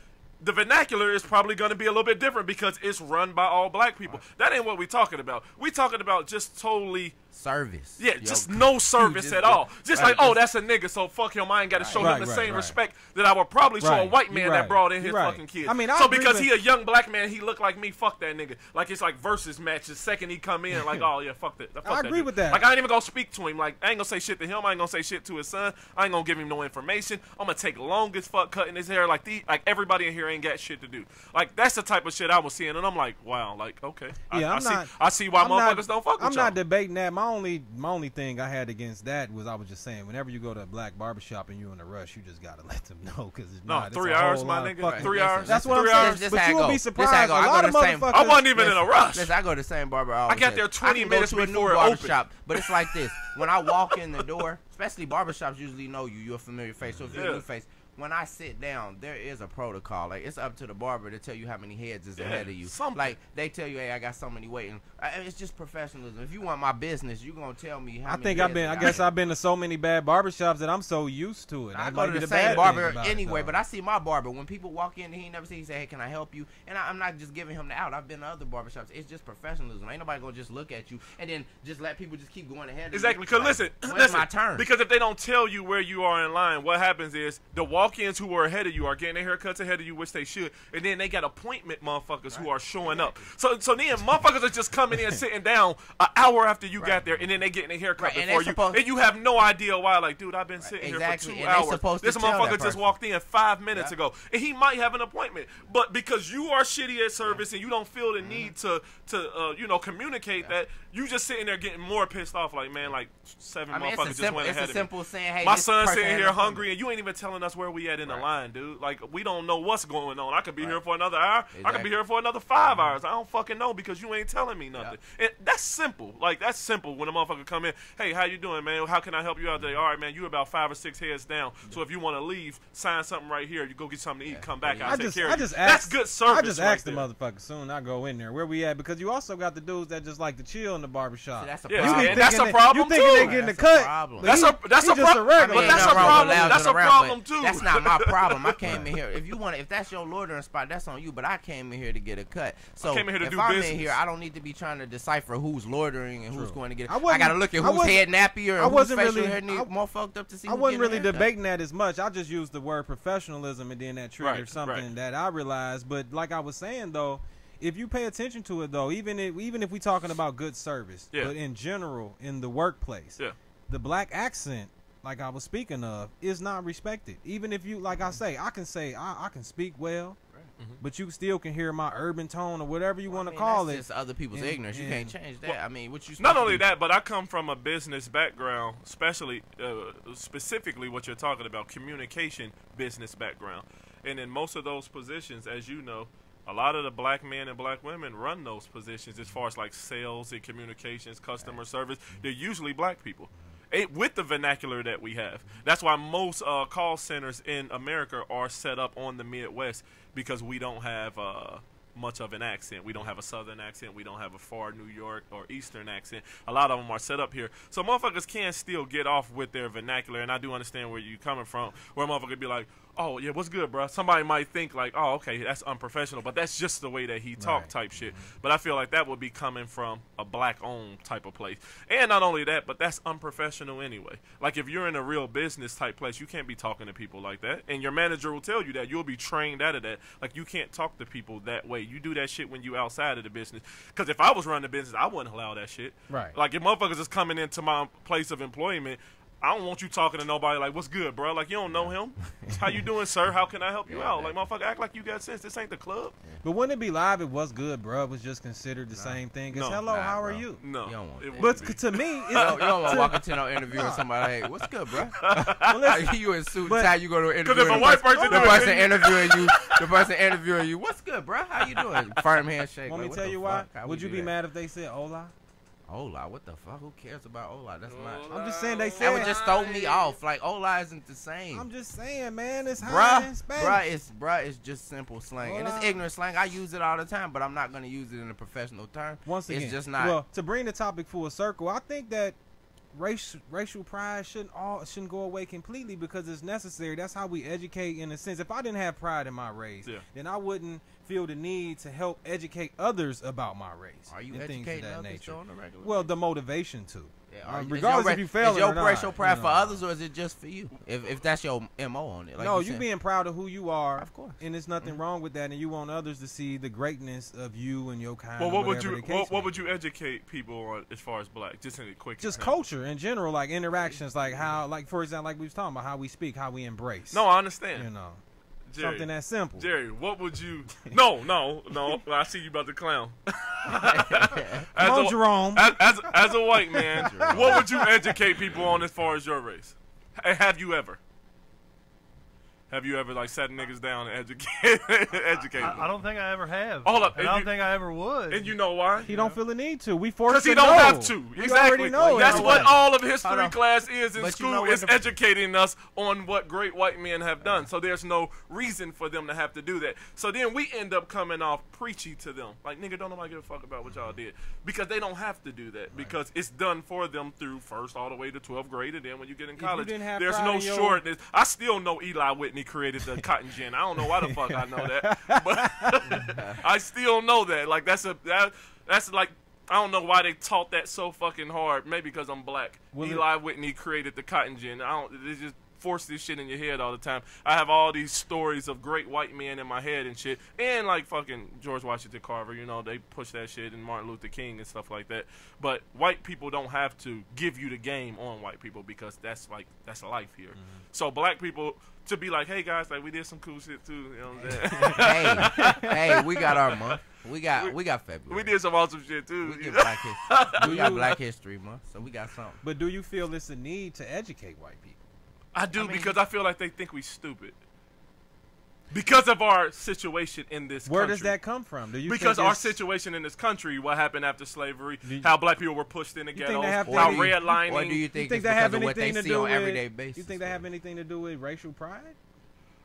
the vernacular is probably going to be a little bit different because it's run by all black people. That ain't what we talking about. We talking about just totally service. Yeah, just no service at all. Just like, oh, that's a nigga, so fuck him. I ain't got to show him the same respect that I would probably show a white man that brought in his fucking kids. I mean, so because he a young black man, he look like me, fuck that nigga. Like, it's like versus match. The second he come in, like, oh, yeah, fuck that. I agree with that. Like, I ain't even going to speak to him. Like, I ain't going to say shit to him. I ain't going to say shit to his son. I ain't going to give him no information. I'm going to take long as fuck cutting his hair. Like, everybody in here ain't got shit to do. Like, that's the type of shit I was seeing, and I'm like, wow, like, okay. Yeah, I see why motherfuckers don't fuck with y'all. I'm not debating that. My only thing I had against that was I was just saying, whenever you go to a black barbershop and you in a rush, you just gotta let them know because it's not. 3 hours, my nigga. 3 hours. That's what I'm saying. But you will be surprised. A lot of motherfuckers. I wasn't even in a rush. Listen, I go to the same barber. I got there 20 minutes before it opened. But it's like this: when I walk in the door, especially barbershops usually know you. You're a familiar face. So if you're a new face, when I sit down, there is a protocol. Like, it's up to the barber to tell you how many heads is ahead of you. Like, they tell you, hey, I got so many waiting. It's just professionalism. If you want my business, you're gonna tell me how many. I guess I've been to so many bad barbershops that I'm so used to it. I go to the same barber anyway, but I see my barber. When people walk in, he never see. He say, hey, can I help you? And I'm not just giving him the out. I've been to other barbershops. It's just professionalism. Ain't nobody gonna just look at you and then just let people just keep going ahead. Exactly. Because listen, my turn. Because if they don't tell you where you are in line, what happens is the walk-ins who are ahead of you are getting their haircuts ahead of you, which they should, and then they got appointment motherfuckers who are showing up. So then motherfuckers are just coming in, sitting down an hour after you got there, and then they getting their haircut before you, and you have no idea why. Like, dude, I've been sitting here for 2 hours. This motherfucker just walked in 5 minutes ago, and he might have an appointment, but because you are shitty at service and you don't feel the need to communicate that, you just sitting there getting more pissed off. Like, man, like 7 motherfuckers just went ahead of me. Saying, hey, my son's sitting here hungry, and you ain't even telling us where we at in the Right. line, dude? Like, we don't know what's going on. I could be here for another hour. I could Exactly. be here for another 5 hours. I don't fucking know because you ain't telling me nothing. And that's simple. Like, that's simple when a motherfucker come in. Hey, how you doing, man? How can I help you out today? All right, man, you about 5 or 6 heads down. So if you want to leave, sign something right here. You go get something to eat, come back. I'll take care of you. That's good service. I just right asked the there. motherfucker soon I go in there where we at, because you also got the dudes that just like to chill in the barbershop. See, that's a Yeah, problem. see, and that's a problem You thinking too. they getting the That's a cut? problem. but That's he- a he just a problem. regular. But that's a nothing wrong with problem. lounging That's a around, problem but too. That's not my problem. I came in here. If that's your loitering spot, that's on you. But I came in here to get a cut. So came in here to if do I'm business. in here, I don't need to be trying to decipher who's loitering and who's True. going to get it. I I wasn't- got to look at I who's wasn't- head nappier I and whose wasn't facial really- hair need I- more fucked up to see. I who wasn't getting really a haircut. debating that as much. I just used the word professionalism, and then that triggered Right, something right. that I realized. But like I was saying, though, if you pay attention to it, though, even if we talking about good service, Yeah. but in general in the workplace, Yeah. the black accent, like I was speaking of, is not respected. Even if you, like I say I can speak well, but you still can hear my urban tone or whatever you want to call that's it. just other people's And- ignorance. You and- can't change that. Well, I mean, what you Not supposed only to do- that, but I come from a business background, especially specifically what you're talking about, communication business background. And in most of those positions, as you know, a lot of the black men and black women run those positions as far as like sales and communications, customer service. They're usually black people. With the vernacular that we have. That's why most call centers in America are set up on the Midwest, because we don't have much of an accent. We don't have a Southern accent. We don't have a far New York or Eastern accent. A lot of them are set up here. So motherfuckers can still get off with their vernacular, and I do understand where you're coming from, where a motherfucker be like, oh, yeah, what's good, bro? Somebody might think like, oh, okay, that's unprofessional, but that's just the way that he talk Right. type shit. But I feel like that would be coming from a black-owned type of place. And not only that, but that's unprofessional anyway. Like, if you're in a real business type place, you can't be talking to people like that. And your manager will tell you that. You'll be trained out of that. Like, you can't talk to people that way. You do that shit when you outside of the business. Because if I was running the business, I wouldn't allow that shit. Right. Like, if motherfuckers is coming into my place of employment, I don't want you talking to nobody like, what's good, bro? Like, you don't know him. How you doing, sir? How can I help you out? Like, motherfucker, act like you got sense. This ain't the club. But wouldn't it be live? It was good, bro. Was just considered the same thing as No. hello. Nah, how are bro. you? No. You don't want it that. wouldn't But be. to me, You don't want to to- walk into no interview and somebody, hey, what's good, bro? well, listen, You in suit and But- tie, you go to an interview. Because if a and white person the do it, person then interviewing you, what's good, bro? How you doing? Firm handshake. want me like, to what tell the you why? fuck? How Would we you do be that? mad if they said hola? Hola, what the fuck? Who cares about hola? That's not. I'm just saying they That said. would just throw me off. Like hola isn't the same. I'm just saying, man. It's high in Spanish. It's just simple slang, and it's Hola. ignorant slang. I use it all the time, but I'm not gonna use it in a professional term. Once again, it's just not. Well, to bring the topic full circle, I think that racial pride shouldn't go away completely, because it's necessary. That's how we educate, in a sense. If I didn't have pride in my race, Yeah. then I wouldn't feel the need to help educate others about my race. Are you and things of educating that others nature. though on a regular Well, the motivation to. Yeah, regardless if you fail is it your or not, racial pride you for know. others, or is it just for you? If that's your MO on it, like No, you you said. being proud of who you are, Of course. and there's nothing wrong with that, and you want others to see the greatness of you and your kind. Well, or what would whatever you the case may what would be. you educate people on as far as black? Just in a quick. Just example. culture in general, like interactions, like how, like for example, like we was talking about how we speak, how we embrace. No, I understand. you know, Jerry, something that simple. Jerry, what would you? No. I see you about to clown. Come on, Jerome. As a white man, what would you educate people on as far as your race? Have you ever? Have you ever like sat niggas down and educate them? I don't think I ever have. Hold up, And I don't think I ever would. And you know why? He don't feel the need to. We force Because he to don't know. have to. We Exactly. already know. That's it. what all of Hold history on. class is in But you know school, what is the- educating us on what great white men have done. So there's no reason for them to have to do that. So then we end up coming off preachy to them. Like, nigga, don't nobody give a fuck about what y'all did. Because they don't have to do that. Because it's done for them through first all the way to 12th grade. And then when you get in you college, didn't have there's pride no in your- shortness. I still know Eli Whitney created the cotton gin. I don't know why the fuck I know that. But I still know that. Like, that's like, I don't know why they taught that so fucking hard. Maybe because I'm black. Well, Eli Whitney created the cotton gin. They just force this shit in your head all the time. I have all these stories of great white men in my head and shit. And like fucking George Washington Carver, you know, they push that shit, and Martin Luther King and stuff like that. But white people don't have to give you the game on white people, because that's life here. So black people to be like, hey guys, like we did some cool shit too. You know what I'm saying? hey, we got our month. We got February. We did some awesome shit too. We got Black History Month, so we got something. But do you feel it's a need to educate white people? I do, I mean, because I feel like they think we stupid. Because of our situation in this Where country. does that come from? Do you Because think our it's- situation in this country, what happened after slavery, Do you- how black people were pushed in the think ghettos, they have how any- redlining. Or do you You think, think it's that have because of what anything they to see do on with? everyday basis? You think that have anything to do with racial pride?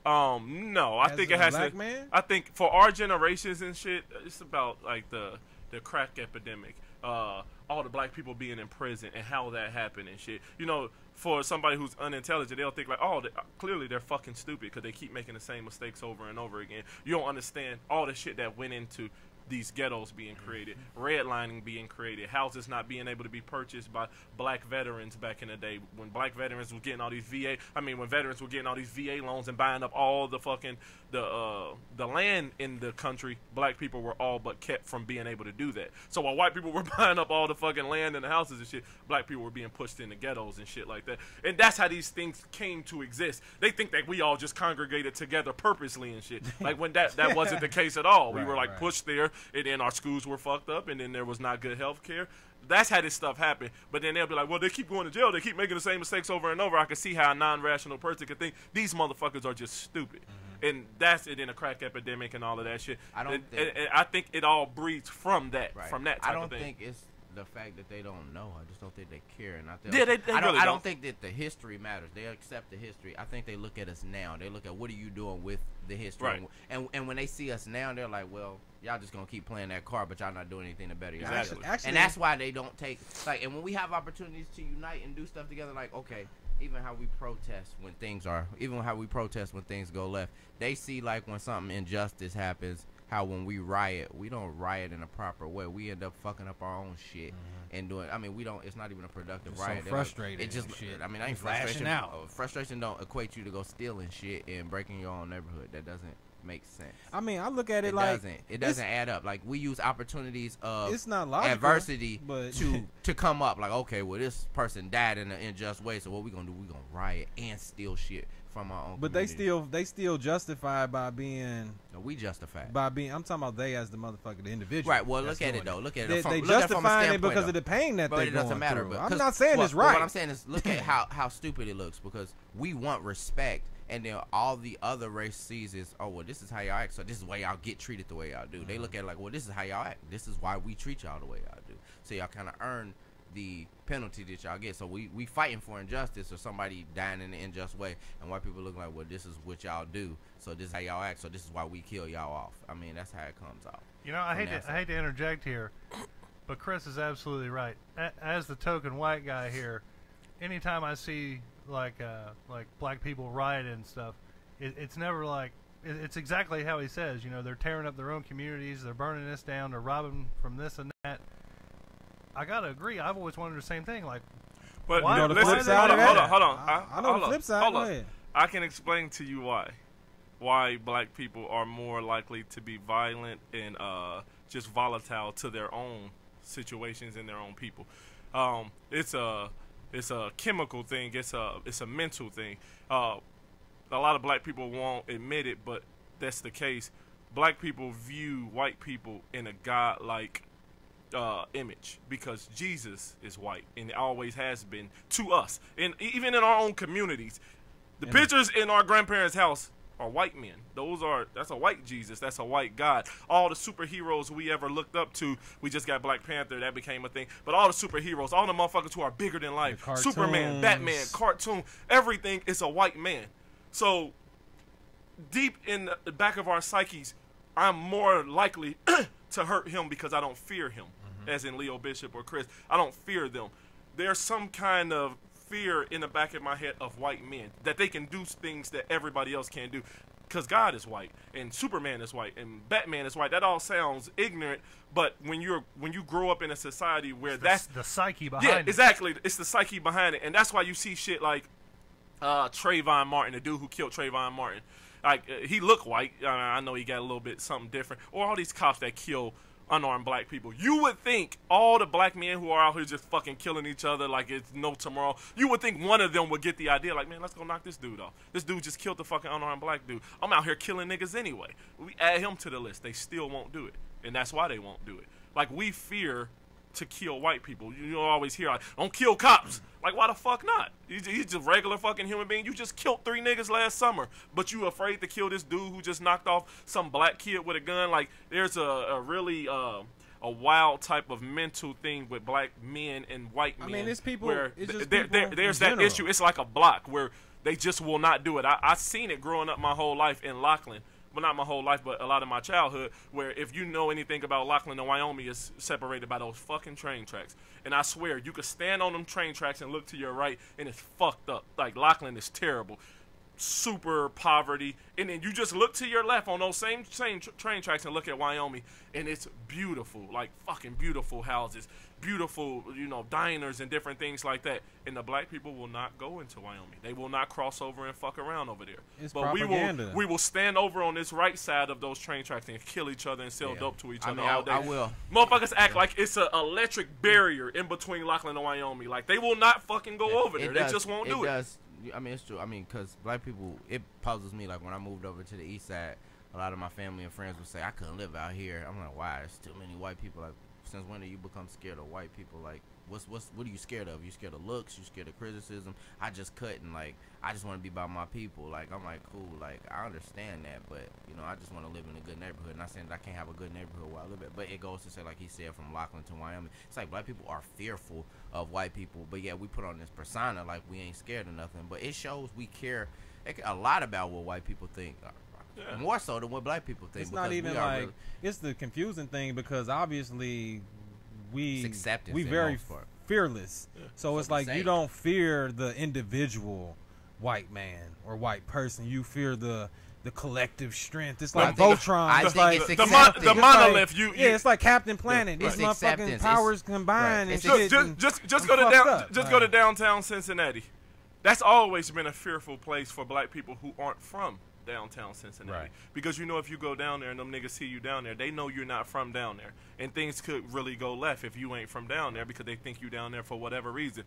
No, I As think a it has black to. man? I think for our generations and shit, it's about like the crack epidemic, all the black people being in prison and how that happened and shit. You know, for somebody who's unintelligent, they'll think like, oh, clearly they're fucking stupid because they keep making the same mistakes over and over again. You don't understand all the shit that went into these ghettos being created, redlining being created, houses not being able to be purchased by black veterans back in the day when black veterans were getting all these when veterans were getting all these VA loans and buying up all the fucking the land in the country, black people were all but kept from being able to do that. So while white people were buying up all the fucking land and the houses and shit, black people were being pushed into ghettos and shit like that. And that's how these things came to exist. They think that we all just congregated together purposely and shit. Like when that wasn't the case at all. We were like pushed there, and then our schools were fucked up, and then there was not good health care. That's how this stuff happened. But then they'll be like, well, they keep going to jail. They keep making the same mistakes over and over. I can see how a non-rational person could think these motherfuckers are just stupid. And that's it in a crack epidemic and all of that shit. I think it all breeds from that, from that type of thing. I don't think it's the fact that they don't know. I just don't think they care. And I don't think that the history matters. They accept the history. I think they look at us now. They look at what are you doing with the history. Right. And when they see us now, they're like, well, y'all just going to keep playing that card, but y'all not doing anything to better yourself. Exactly. And that's why they don't take, like, and when we have opportunities to unite and do stuff together, like, okay, even how we protest when things go left, they see, like, when something injustice happens, how when we riot, we don't riot in a proper way. We end up fucking up our own shit and doing. I mean, we don't. It's not even a productive Just riot. so frustrated. It just. And shit. I mean, I ain't Just lashing frustration. out. Frustration don't equate you to go stealing shit and breaking your own neighborhood. That doesn't make sense. I mean, I look at it, It doesn't add up. Like we use opportunities of it's not logical, adversity but to come up. Like, okay, well, this person died in an unjust way, so what we gonna do? We gonna riot and steal shit from our own. But community. they still justify by being. No, we justify it. By being. I'm talking about they as the motherfucker, the individual. Right. Well, look at it though. Look at it. They look at it from a justifying it standpoint, because though. of the pain that But they're it doesn't going matter. through. But I'm not saying it's right. What I'm saying is, look at how stupid it looks, because we want respect, and then all the other race sees is, oh well, this is how y'all act, so this is why y'all get treated the way y'all do. They look at it like, well, this is how y'all act. This is why we treat y'all the way y'all do. So y'all kind of earn the penalty that y'all get. So we fighting for injustice or somebody dying in an unjust way, and white people look like, well, this is what y'all do, so this is how y'all act, so this is why we kill y'all off. I mean, that's how it comes out. You know, I hate to interject here, but Chris is absolutely right. As the token white guy here, anytime I see like black people rioting and stuff, it's never like it's exactly how he says. You know, they're tearing up their own communities, they're burning this down, they're robbing from this and that. I gotta agree. I've always wondered the same thing. Like, but why, the flip side hold of that? on. I know the flip side. Go ahead. I can explain to you why black people are more likely to be violent and just volatile to their own situations and their own people. It's a chemical thing. It's a mental thing. A lot of black people won't admit it, but that's the case. Black people view white people in a godlike image because Jesus is white and it always has been to us, and even in our own communities. The pictures in our grandparents' house are white men. That's a white Jesus. That's a white God. All the superheroes we ever looked up to, we just got Black Panther. That became a thing. But all the superheroes, all the motherfuckers who are bigger than life, Superman, Batman, cartoon, everything is a white man. So deep in the back of our psyches, I'm more likely to hurt him because I don't fear him, as in Leo Bishop or Chris. I don't fear them. There's some kind of fear in the back of my head of white men, that they can do things that everybody else can't do, because God is white and Superman is white and Batman is white. That all sounds ignorant, but when you grow up in a society where that's the psyche behind it. Exactly, it's the psyche behind it, and that's why you see shit like Trayvon Martin, the dude who killed Trayvon Martin. Like he looked white. I know he got a little bit something different. Or all these cops that kill unarmed black people. You would think all the black men who are out here just fucking killing each other like it's no tomorrow, you would think one of them would get the idea, like, man, let's go knock this dude off. This dude just killed the fucking unarmed black dude. I'm out here killing niggas anyway. We add him to the list. They still won't do it. And that's why they won't do it. Like, we fear to kill white people. You always hear, like, don't kill cops. Like, why the fuck not? He's just a regular fucking human being. You just killed 3 niggas last summer, but you afraid to kill this dude who just knocked off some black kid with a gun. Like, there's a really a wild type of mental thing with black men and white men. I mean, it's people. Where it's just there's that general. issue. It's like a block where they just will not do it. I seen it growing up my whole life in Lockland. Well, not my whole life, but a lot of my childhood, where if you know anything about Lockland and Wyoming, is separated by those fucking train tracks. And I swear, you could stand on them train tracks and look to your right, and it's fucked up. Like, Lockland is terrible. Super poverty. And then you just look to your left on those same train tracks and look at Wyoming, and it's beautiful. Like, fucking beautiful houses. Beautiful, diners and different things like that. And the black people will not go into Wyoming. They will not cross over and fuck around over there. It's but propaganda. we will stand over on this right side of those train tracks and kill each other and sell dope to each other all day. I will. Motherfuckers act like it's an electric barrier in between Lockland and Wyoming. Like, they will not fucking go over there. They just won't do it. I mean, it's true. I mean, because black people, it puzzles me. Like, when I moved over to the east side, a lot of my family and friends would say, I couldn't live out here. I'm like, why? There's too many white people. Like, since when do you become scared of white people? Like, what are you scared of? You scared of looks? You scared of criticism? I just couldn't. Like, I just want to be by my people. Like, I'm like, cool. Like, I understand that, but I just want to live in a good neighborhood. Not saying that I can't have a good neighborhood where I live at, but it goes to say, like he said, from Lockland to Wyoming, it's like black people are fearful of white people, but yeah, we put on this persona like we ain't scared of nothing. But it shows we care a lot about what white people think. Yeah. More so than what black people think. It's not even like it's the confusing thing, because obviously we very fearless. Yeah. So it's like you don't fear the individual white man or white person. You fear the collective strength. It's like Voltron. It's like the monolith. It's like Captain Planet. These motherfucking powers combined. Right. And just go to downtown Cincinnati. That's always been a fearful place for black people who aren't from downtown Cincinnati. Right. Because if you go down there and them niggas see you down there, they know you're not from down there. And things could really go left if you ain't from down there, because they think you down there for whatever reason.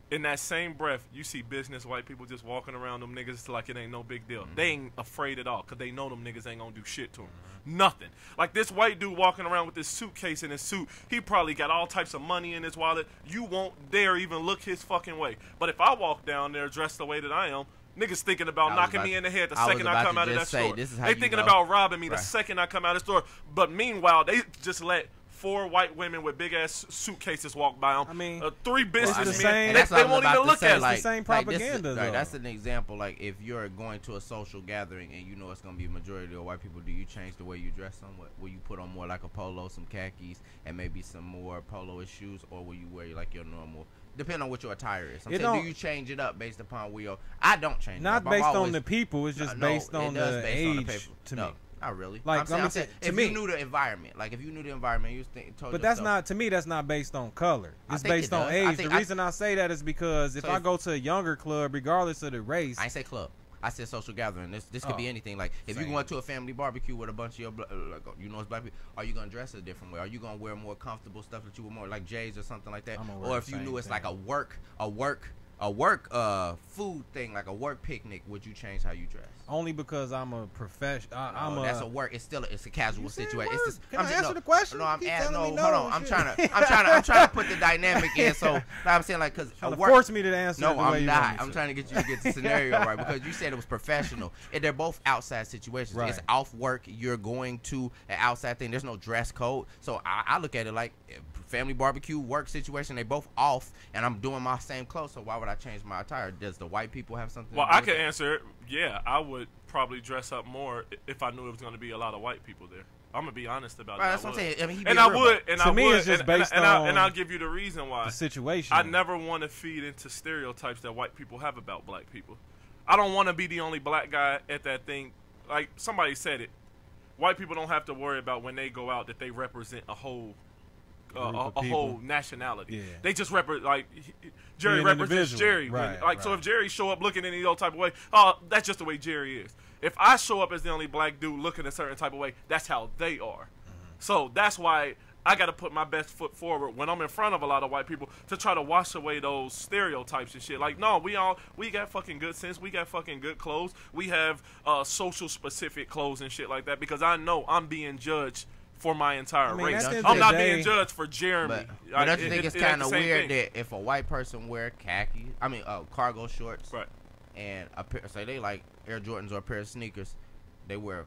In that same breath, you see business white people just walking around them niggas like it ain't no big deal. Mm-hmm. They ain't afraid at all, because they know them niggas ain't gonna do shit to them. Mm-hmm. Nothing. Like this white dude walking around with this suitcase in his suit, he probably got all types of money in his wallet. You won't dare even look his fucking way. But if I walk down there dressed the way that I am, niggas thinking about knocking me in the head the second I come out of that store. They thinking about robbing me the second I come out of the store. But meanwhile, they just let 4 white women with big ass suitcases walk by them. I mean, 3 businessmen. They won't even look at us. It's the same propaganda. That's an example. Like, if you're going to a social gathering and you know it's gonna be a majority of white people, do you change the way you dress somewhat? Will you put on more like a polo, some khakis, and maybe some more polo-ish shoes, or will you wear like your normal? Depending on what your attire is. I'm saying, do you change it up based upon where you're? I don't change it up. Not based on the people. It's just based on the age. To me, not really. Like, I'm saying, if you knew the environment, like if you knew the environment, you told. But that's not, to me. That's not based on color. It's based on age. The reason I say that is because if I go to a younger club, regardless of the race, I ain't say club. I said social gathering. This could be anything. Like, if you went to a family barbecue with a bunch of your, it's black people, are you gonna dress a different way? Are you gonna wear more comfortable stuff that you would more like J's or something like that? Or if you knew it's like a work food thing, like a work picnic, would you change how you dress? Only because I'm a professional. That's a work. It's a casual situation. Can I answer the question? No, hold on. I'm trying to put the dynamic in. So I'm saying, like, because force me to answer. No, I'm not. I'm trying to get you to get the scenario right, because you said it was professional. And they're both outside situations. Right. It's off work. You're going to an outside thing. There's no dress code. So I look at it like family barbecue, work situation. They both off, and I'm doing my same clothes. So why would I change my attire? Does the white people have something? Well, I can answer it. Yeah, I would probably dress up more if I knew it was going to be a lot of white people there. I'm gonna be honest about it. That's what I'm saying. I mean, I'll give you the reason why. The situation. I never want to feed into stereotypes that white people have about black people. I don't want to be the only black guy at that thing. Like somebody said it, white people don't have to worry about when they go out that they represent a whole whole nationality. Yeah. They just represent, like, Jerry represents Jerry. So if Jerry show up looking in any old type of way, that's just the way Jerry is. If I show up as the only black dude looking a certain type of way, that's how they are. Mm-hmm. So that's why I got to put my best foot forward when I'm in front of a lot of white people to try to wash away those stereotypes and shit. Like, no, we got fucking good sense. We got fucking good clothes. We have social specific clothes and shit like that, because I know I'm being judged for my entire I mean, race. at the end I'm of not the being day- judged for Jeremy. But don't you think it's kind the of same weird thing. that if a white person wear cargo shorts, Right. and say they like Air Jordans or a pair of sneakers, they wear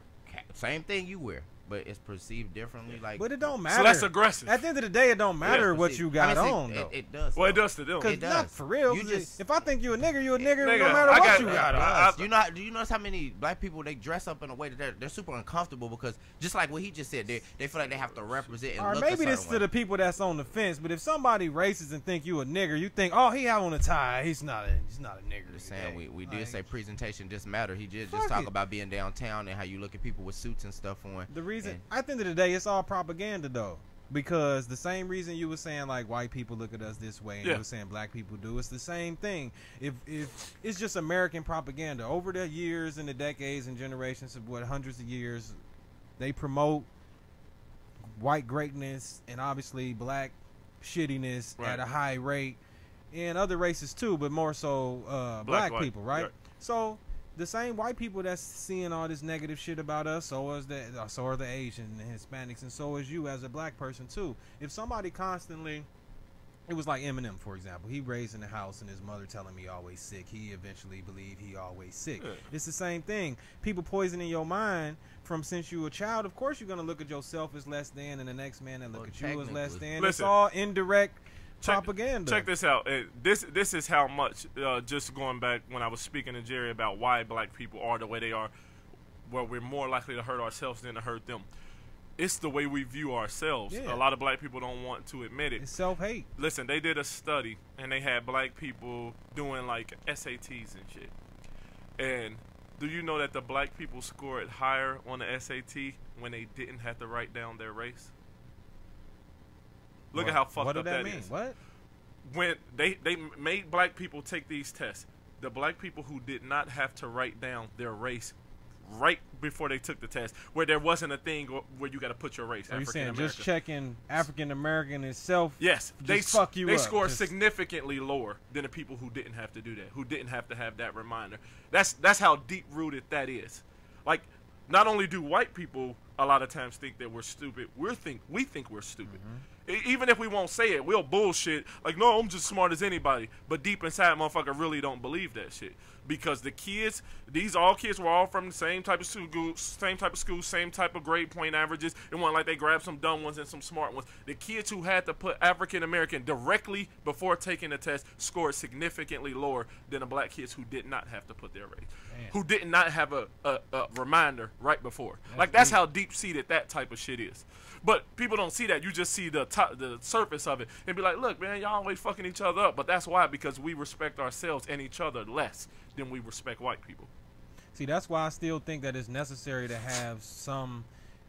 same thing you wear, but it's perceived differently. Like, But it don't matter. So that's aggressive. At the end of the day, it don't matter but what see, you got I mean, on, see, though. it does. Well, it though. does to them. Because It not does. for real. You just- if I think you a nigga, no Nigga, matter I what got- you I- got I- on. Do you notice how many black people they dress up in a way that they're super uncomfortable because just like what he just said, they feel like they have to represent and Or look maybe a this certain to way. the people that's on the fence. But if somebody racist and think you a nigger, you think, oh, he have on a tie. He's not a nigger. Just saying, we did Like, say presentation just matter. He did Fuck just talk it. about being downtown and how you look at people with suits and stuff on. The reason, And- at the end of the day, it's all propaganda, though. Because the same reason you were saying, like, white people look at us this way and Yeah. you were saying black people do, it's the same thing. If it's just American propaganda. Over the years and the decades and generations of hundreds of years, they promote white greatness and obviously black shittiness Right. at a high rate, and other races too, but more so black white. people, right? Right. So the same white people that's seeing all this negative shit about us, so are the Asian and Hispanics, and so is you as a black person too. If somebody constantly, it was like Eminem, for example. He raised in the house and his mother telling me always sick. He eventually believed he always sick. Yeah. It's the same thing. People poisoning your mind from since you were a child. Of course you're going to look at yourself as less than and the next man that look at you as less technically. than. It's Listen. all indirect Check- propaganda. Check this out. This is how much. Just going back when I was speaking to Jerry about why black people are the way they are, where we're more likely to hurt ourselves than to hurt them. It's the way we view ourselves. Yeah. A lot of black people don't want to admit it. It's self-hate. Listen, they did a study and they had black people doing like SATs and shit. And do you know that the black people scored higher on the SAT when they didn't have to write down their race? Look at how fucked what up did that mean? is. What? When they made black people take these tests, the black people who did not have to write down their race right before they took the test, where there wasn't a thing where you got to put your race. Are you saying African just American. checking African American itself? Yes, they fuck you They up. score Just- significantly lower than the people who didn't have to do that, who didn't have to have that reminder. That's how deep rooted that is. Like, not only do white people a lot of times think that we're stupid, we think we're stupid. Even if we won't say it, we'll bullshit. Like, no, I'm just smart as anybody. But deep inside, motherfucker really don't believe that shit. Because the kids, all kids were all from the same type of school, same type of grade point averages. It wasn't like they grabbed some dumb ones and some smart ones. The kids who had to put African American directly before taking the test scored significantly lower than the black kids who did not have to put their race, who did not have a reminder right before. That's how deep seated that type of shit is. But people don't see that. You just see the surface of it and be like, look, man, y'all always fucking each other up. But that's why, because we respect ourselves and each other less than we respect white people. See, that's why I still think that it's necessary to have some,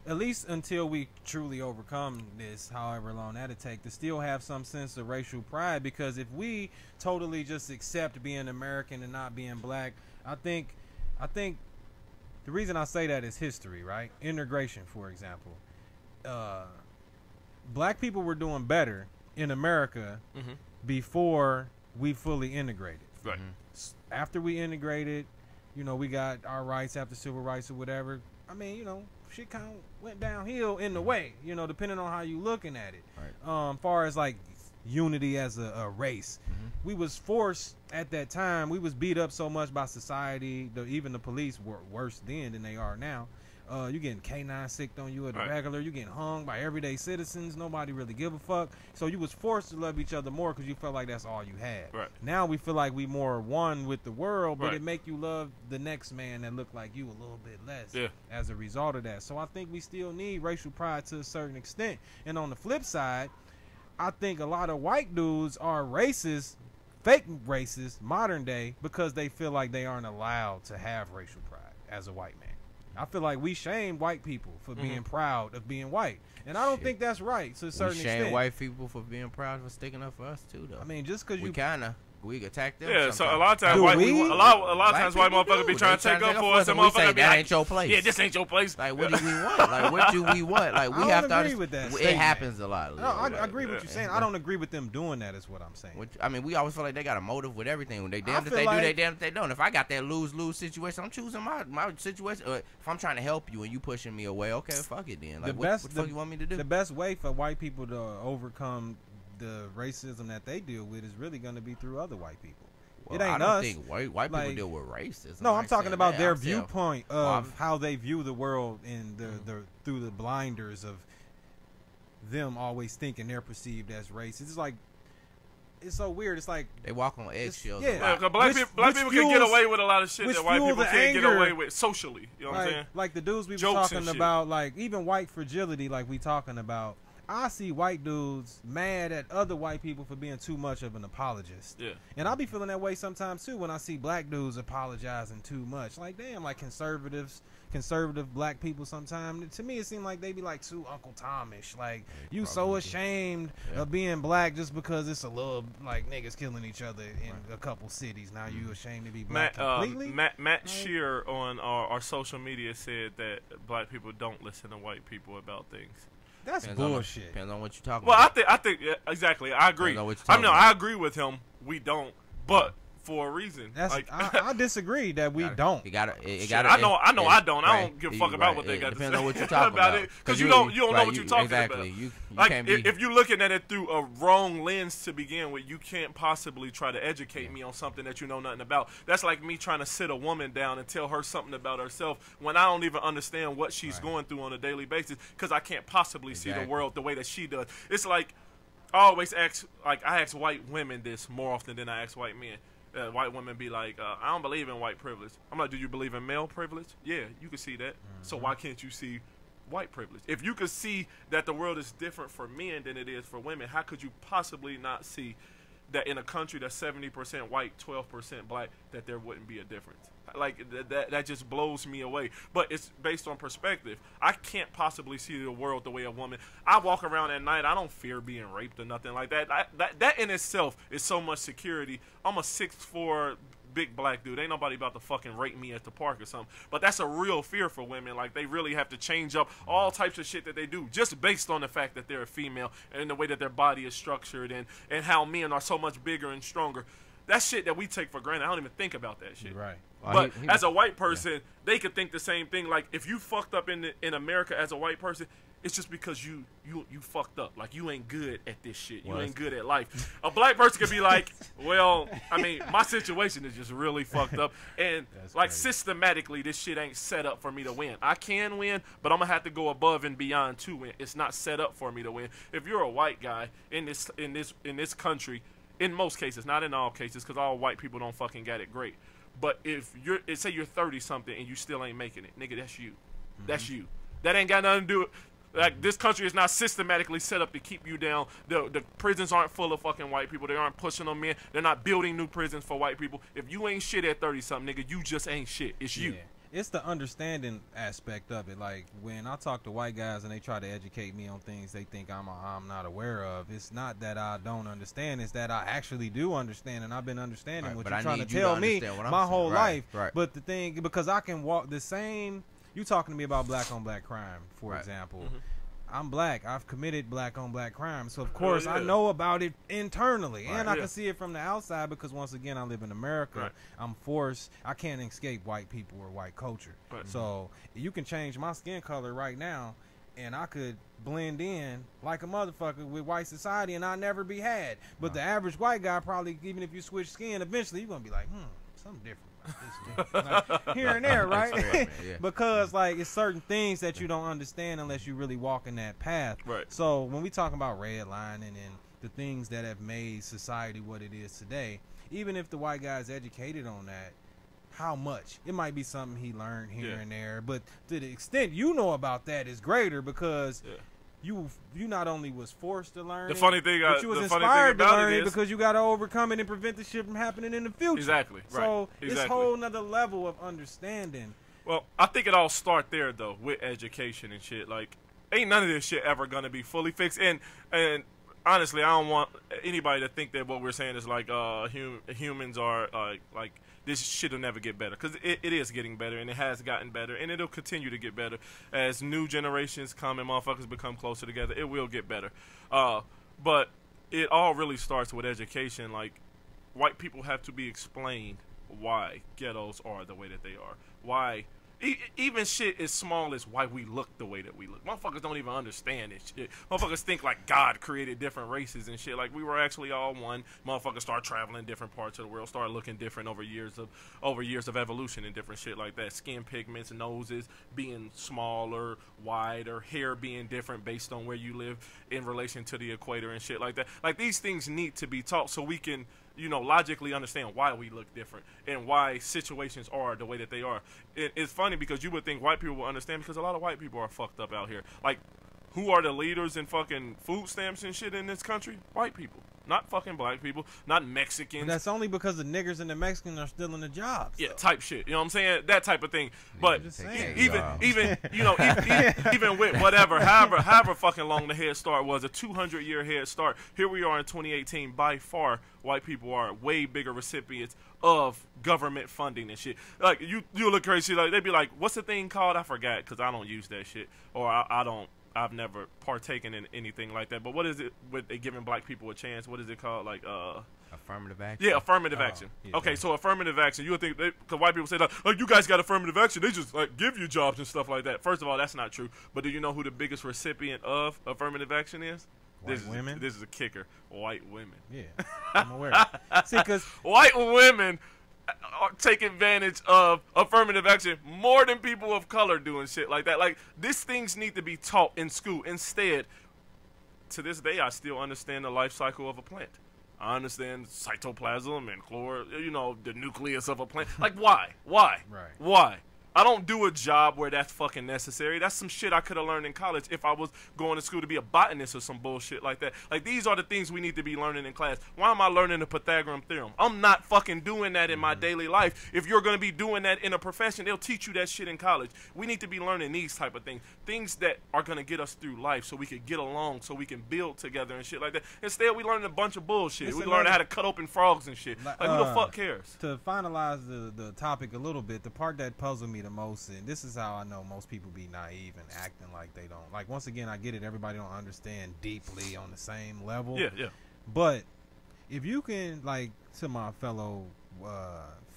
at least until we truly overcome this, however long that'll take, to still have some sense of racial pride. Because if we totally just accept being American and not being black, I think the reason I say that is history, right? Integration, for example. Black people were doing better in America before we fully integrated. Right. After we integrated, we got our rights after civil rights or whatever. I mean, shit kind of went downhill in the way, depending on how you looking at it. Right. Far as like unity as a race, we was forced at that time. We was beat up so much by society. Even the police were worse then than they are now. You getting Caine sicked on you at the regular. You getting hung by everyday citizens. Nobody really give a fuck. So you was forced to love each other more because you felt like that's all you had. Right. Now we feel like we more one with the world, but Right. it make you love the next man that look like you a little bit less. Yeah. As a result of that. So I think we still need racial pride to a certain extent. And on the flip side, I think a lot of white dudes are racist, fake racist, modern day, because they feel like they aren't allowed to have racial pride as a white man. I feel like we shame white people for being proud of being white. And I don't Shit. think that's right to a certain We shame extent. white people for being proud for sticking up for us too, though. I mean, just because we you... kinda. we attack them. Yeah, so a sometimes. lot of times, Do white, we? a lot of Black times, white people motherfuckers do. be trying to They take up for us, and we say motherfuckers be that like, ain't your place. yeah, this ain't your place. Like, what do we want? Like, what do we want? Like, we I have don't to agree with that It statement. happens a lot. No, I Leo, agree with what you're saying. I don't agree with them doing that. Is what I'm saying. I mean, we always feel like they got a motive with everything. When they damned if feel they like- do, they damned if they don't. If I got that lose-lose situation, I'm choosing my situation. If I'm trying to help you and you pushing me away, okay, fuck it then. Like, what the fuck you want me to do? The best way for white people to overcome the racism that they deal with is really going to be through other white people. Well, it ain't I don't us. think white people Like- deal with racism. No, I'm like talking saying about that. their I'm saying- viewpoint Well, of I'm- how they view the world and through the blinders of them always thinking they're perceived as racist. It's like it's so weird. It's like They walk on eggshells. yeah. a lot. 'cause black Which people can get fuels- away with a lot of shit which that white fuel people the can't get anger. away with socially. You know what I'm saying? like the dudes we were Jokes and talking shit. about, like even white fragility, like we talking about. I see white dudes mad at other white people for being too much of an apologist. Yeah. And I'll be feeling that way sometimes too when I see black dudes apologizing too much. Like, damn, like conservative black people sometimes. To me, it seems like they be like too Uncle Tomish. Like, you so probably do. ashamed of being black just because it's a little, like, niggas killing each other in a couple cities. Now you ashamed to be black completely? Matt Shear on our social media said that black people don't listen to white people about things. That's Depends on bullshit. depends on what you're talking Well, about. I think yeah, exactly. I agree. Depends on what you're I mean, talking I about. agree with him. We don't, but for a reason. That's Like, I disagree that we don't. You gotta. shit, I know. I don't. I don't give a fuck about what they got to Depends say on what you're talking about about. it, because you don't know right, what you're talking exactly. about. You Like, can't be. if you're looking at it through a wrong lens to begin with, you can't possibly try to educate me on something that you know nothing about. That's like me trying to sit a woman down and tell her something about herself when I don't even understand what she's going through on a daily basis, because I can't possibly see the Exactly. world the way that she does. It's like I always ask, like I ask white women this more often than I ask white men. White women be like, I don't believe in white privilege. I'm like, do you believe in male privilege? Yeah, you can see that. So why can't you see white privilege? If you could see that the world is different for men than it is for women, how could you possibly not see that in a country that's 70% white, 12% black, that there wouldn't be a difference? Like, that just blows me away. But it's based on perspective. I can't possibly see the world the way a woman. I walk around at night. I don't fear being raped or nothing like that. That in itself is so much security. I'm a 6'4" big black dude. Ain't nobody about to fucking rape me at the park or something. But that's a real fear for women. Like, they really have to change up all types of shit that they do just based on the fact that they're a female and the way that their body is structured and how men are so much bigger and stronger. That's shit that we take for granted. I don't even think about that shit. Right. Well, But as a white person, they could think the same thing. Like, if you fucked up in America as a white person, it's just because you fucked up. Like, you ain't good at this shit. You ain't good at life. A black person could be like, well, I mean, my situation is just really fucked up. And, like, systematically, this shit ain't set up for me to win. I can win, but I'm going to have to go above and beyond to win. It's not set up for me to win. If you're a white guy in this country, in most cases, not in all cases, because all white people don't fucking get it great. But if say you're 30-something and you still ain't making it, nigga, that's you. That's you. That ain't got nothing to do with, like, this country is not systematically set up to keep you down. The prisons aren't full of fucking white people. They aren't pushing them in. They're not building new prisons for white people. If you ain't shit at 30-something, nigga, you just ain't shit. It's you. Yeah. It's the understanding aspect of it. Like, when I talk to white guys and they try to educate me on things they think I'm not aware of, it's not that I don't understand. It's that I actually do understand, and I've been understanding Right, what but you're I trying to need you to tell me understand what I'm my saying. whole Right, life. right. But the thing, because I can walk the same. You talking to me about black on black crime, for Right. example. Mm-hmm. I'm black. I've committed black on black crime. So, of course, yeah. I know about it internally. Right. And I Yeah. can see it from the outside because, once again, I live in America. Right. I'm forced. I can't escape white people or white culture. Right. So, you can change my skin color right now, and I could blend in like a motherfucker with white society, and I'll never be had. But the average white guy, probably, even if you switch skin, eventually you're going to be like, something different. Like, here and there, right? That's fair, man, yeah. Because, like, it's certain things that you don't understand unless you really walk in that path. Right. So when we talk about redlining and the things that have made society what it is today, even if the white guy is educated on that, how much? It might be something he learned here Yeah. and there, but to the extent you know about that is greater because Yeah. you not only was forced to learn The it, funny thing, but you was the funny thing inspired to about learn it it is, because you got to overcome it and prevent the shit from happening in the future. Exactly. Right. So it's Exactly. whole nother level of understanding. Well, I think it all start there though with education and shit. Like, ain't none of this shit ever gonna be fully fixed. And honestly, I don't want anybody to think that what we're saying is like humans are like this shit will never get better, because it is getting better, and it has gotten better, and it'll continue to get better as new generations come and motherfuckers become closer together. It will get better, but it all really starts with education. Like, white people have to be explained why ghettos are the way that they are, why. Even shit as small as why we look the way that we look. Motherfuckers don't even understand this shit. Motherfuckers think like God created different races and shit. Like, we were actually all one. Motherfuckers start traveling different parts of the world, start looking different over years of evolution and different shit like that. Skin pigments, noses being smaller, wider, hair being different based on where you live in relation to the equator and shit like that. Like, these things need to be taught so we can, you know, logically understand why we look different and why situations are the way that they are. It's funny because you would think white people will understand, because a lot of white people are fucked up out here. Like, who are the leaders in fucking food stamps and shit in this country? White people. Not fucking black people, not Mexicans. But that's only because the niggers and the Mexicans are still in the jobs. Yeah, though. type shit. You know what I'm saying? That type of thing. But even you know, even with whatever, however fucking long the head start was, a 200-year head start. Here we are in 2018. By far, white people are way bigger recipients of government funding and shit. Like, you look crazy. Like, they'd be like, "What's the thing called?" I forgot, because I don't use that shit, or I've never partaken in anything like that. But what is it with giving black people a chance? What is it called? Like, affirmative action. Yeah, affirmative action. Yeah. Okay, so affirmative action. You would think, because white people say, like, you guys got affirmative action, they just like give you jobs and stuff like that. First of all, that's not true. But do you know who the biggest recipient of affirmative action is? Women? This is a kicker. White women. Yeah, I'm aware. See, because white women take advantage of affirmative action more than people of color doing shit like that. Like, these things need to be taught in school. Instead, to this day, I still understand the life cycle of a plant. I understand cytoplasm and the nucleus of a plant. Like, why? Right. Why? I don't do a job where that's fucking necessary. That's some shit I could have learned in college if I was going to school to be a botanist or some bullshit like that. Like, these are the things we need to be learning in class. Why am I learning the Pythagorean theorem? I'm not fucking doing that in my daily life. If you're going to be doing that in a profession, they'll teach you that shit in college. We need to be learning these type of things. Things that are going to get us through life so we can get along, so we can build together and shit like that. Instead, we learn a bunch of bullshit. We learn how to cut open frogs and shit. Like, who the fuck cares? To finalize the topic a little bit, the part that puzzled me the most, and this is how I know most people be naive and acting like they don't. Like, once again, I get it. Everybody don't understand deeply on the same level. Yeah. But if you can, like, to my fellow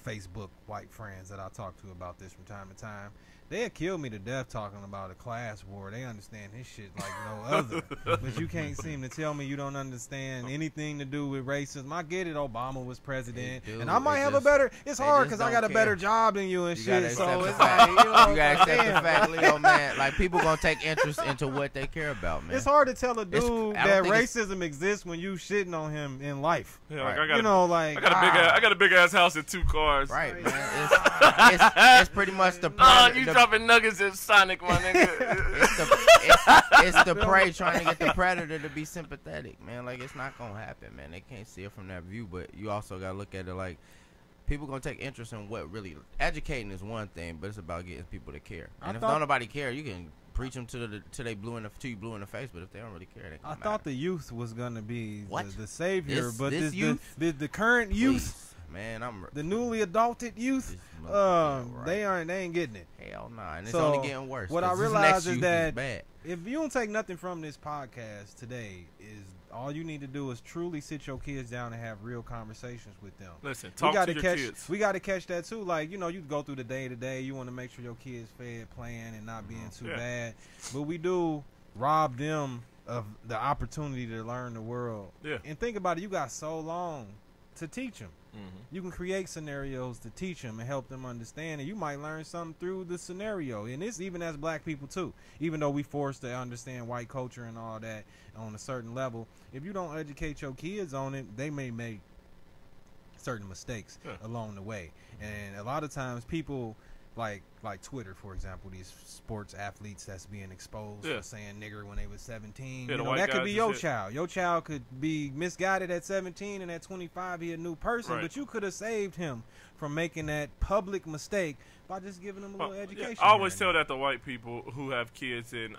Facebook white friends that I talk to about this from time to time, they'll kill me to death talking about a class war. They understand this shit like no other. But you can't seem to tell me you don't understand anything to do with racism. I get it. Obama was president. And I might have a better... It's hard because I got a better job than you and shit. So it's like, you gotta accept the fact, Leo, man. Like, people gonna take interest into what they care about, man. It's hard to tell a dude that racism exists when you shitting on him in life. Yeah, like, right. I got a big ass house and 2 cars. Right, man. It's pretty much the dropping nuggets in Sonic, my nigga. it's the prey trying to get the predator to be sympathetic, man. Like, it's not gonna happen, man. They can't see it from that view, but you also gotta look at it like people gonna take interest in what really educating is one thing, but it's about getting people to care. And if nobody care, you can preach them till you blue in the face, but if they don't really care, they can't. I thought the youth was gonna be the savior, but the current youth. Man, the newly adulted youth. They ain't getting it. Hell nah, and it's only getting worse. What I realize is that if you don't take nothing from this podcast today, is all you need to do is truly sit your kids down and have real conversations with them. Listen, talk to your kids. We got to catch that too. Like, you go through the day to day. You want to make sure your kids fed, playing, and not being too bad. But we do rob them of the opportunity to learn the world. Yeah. And think about it. You got so long to teach them. Mm-hmm. You can create scenarios to teach them and help them understand, and you might learn something through the scenario. And it's even as black people too, even though we forced to understand white culture and all that on a certain level. If you don't educate your kids on it, they may make certain mistakes along the way. And a lot of times people like Twitter, for example, these sports athletes that's being exposed for saying nigger when they was 17. That could be your child. Your child could be misguided at 17, and at 25 he a new person. Right. But you could have saved him from making that public mistake by just giving him a little education. I always tell that to white people who have kids in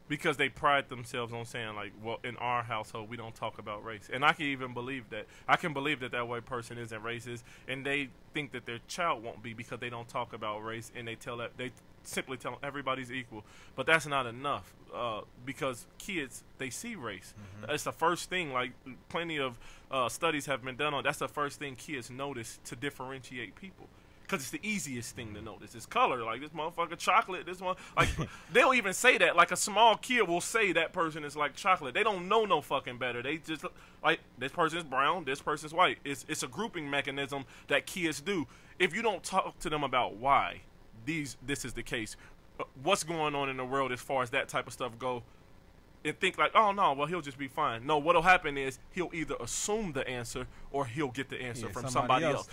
because they pride themselves on saying, like, well, in our household, we don't talk about race. And I can even believe that. I can believe that that white person isn't racist, and they think that their child won't be because they don't talk about race, and they simply tell them everybody's equal. But that's not enough, because kids, they see race. It's the first thing, like, plenty of studies have been done on. That's the first thing kids notice to differentiate people. Because it's the easiest thing to notice. It's color. Like, this motherfucker chocolate. This one. Like, they'll even say that. Like, a small kid will say that person is like chocolate. They don't know no fucking better. They just, like, this person's brown. This person's white. It's a grouping mechanism that kids do. If you don't talk to them about why this is the case, what's going on in the world as far as that type of stuff go, and think like, oh no, well, he'll just be fine. No, what'll happen is he'll either assume the answer or he'll get the answer from somebody else.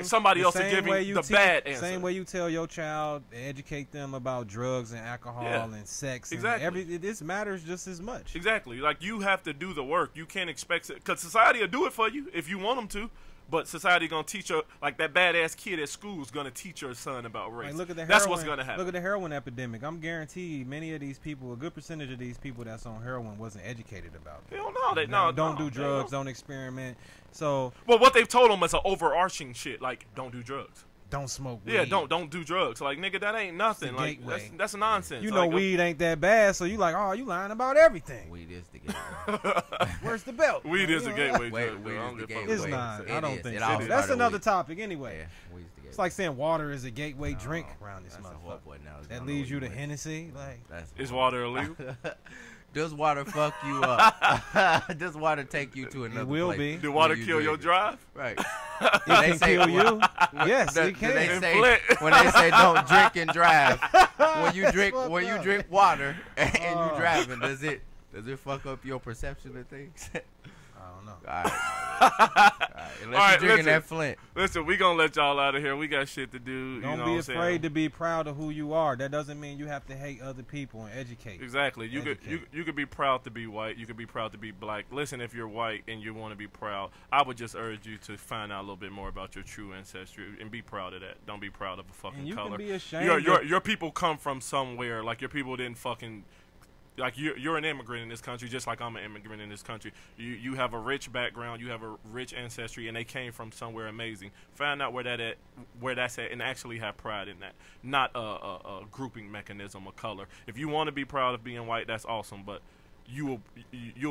Somebody else to give him the bad answer. Same way you tell your child, educate them about drugs and alcohol and sex. Exactly. And this matters just as much. Exactly. Like, you have to do the work. You can't expect it, because society will do it for you if you want them to. But society gonna teach her, like, that badass kid at school is gonna teach her son about race. Like, look at the that's what's gonna happen. Look at the heroin epidemic. I'm guaranteed many of these people, a good percentage of these people that's on heroin, wasn't educated about it. Hell no, don't do drugs, don't experiment. So, well, what they've told them is an overarching shit, like, don't do drugs. Don't smoke weed. Yeah, don't do drugs. Like, nigga, that ain't nothing. Like, that's nonsense. You know, like, weed ain't that bad, so you like, oh, you lying about everything. Weed is the gateway. Where's the belt? Weed is the gateway. Weed is the gateway. It's not. I don't think so. It That's another weed. topic anyway. Yeah, weed's the gateway. It's like saying water is a gateway drink around this That's a motherfucker. horrible analogy. That leads you to Hennessy. Like, is water illegal? Does water fuck you up? Does water take you to another it will place? be. Did water kill your drive? Right. It can kill you. Yes, it can. When they say don't drink and drive, when you drink water and you driving, does it fuck up your perception of things? I don't know. All right. Unless you're drinking that Flint. Listen, we gonna let y'all out of here. We got shit to do. Don't be afraid to be proud of who you are. That doesn't mean you have to hate other people and educate. Exactly. You could be proud to be white. You could be proud to be black. Listen, if you're white and you want to be proud, I would just urge you to find out a little bit more about your true ancestry and be proud of that. Don't be proud of a fucking and you color. Can be ashamed. Your people come from somewhere. Like, your people didn't fucking. Like, you're an immigrant in this country, just like I'm an immigrant in this country. You have a rich background, you have a rich ancestry, and they came from somewhere amazing. Find out where that's at, and actually have pride in that. Not a grouping mechanism of color. If you want to be proud of being white, that's awesome, but you'll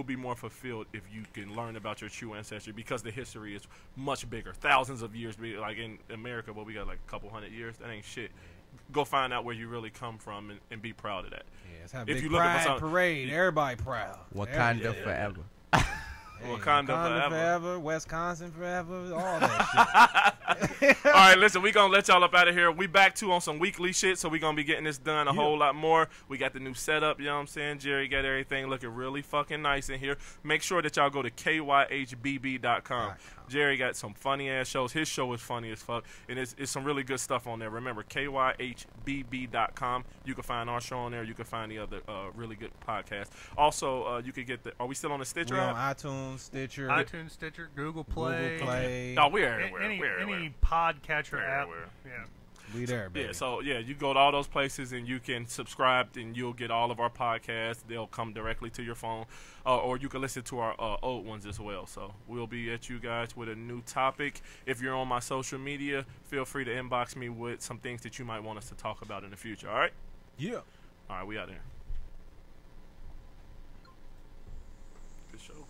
be more fulfilled if you can learn about your true ancestry, because the history is much bigger, thousands of years. Like in America, but we got like a couple hundred years. That ain't shit. Go find out where you really come from and be proud of that. Yeah, let's have a big pride parade. Everybody proud. Wakanda forever. Hey, Wakanda forever. Wisconsin forever. All that shit. All right, listen, we gonna let y'all up out of here. We back to on some weekly shit, so we gonna be getting this done a whole lot more. We got the new setup, you know what I'm saying? Jerry got everything looking really fucking nice in here. Make sure that y'all go to kyhbb.com. Jerry got some funny ass shows. His show is funny as fuck, and it's some really good stuff on there. Remember, kyhbb.com. You can find our show on there. You can find the other really good podcasts. Also, you could get the. Are we still on the Stitcher app? On iTunes, Stitcher, Google Play. No, we're everywhere. Any podcatcher app. Yeah. We there, baby. Yeah, so you go to all those places and you can subscribe, and you'll get all of our podcasts. They'll come directly to your phone, or you can listen to our old ones as well. So we'll be at you guys with a new topic. If you're on my social media, feel free to inbox me with some things that you might want us to talk about in the future. All right? Yeah. All right, we out here. Good show, man.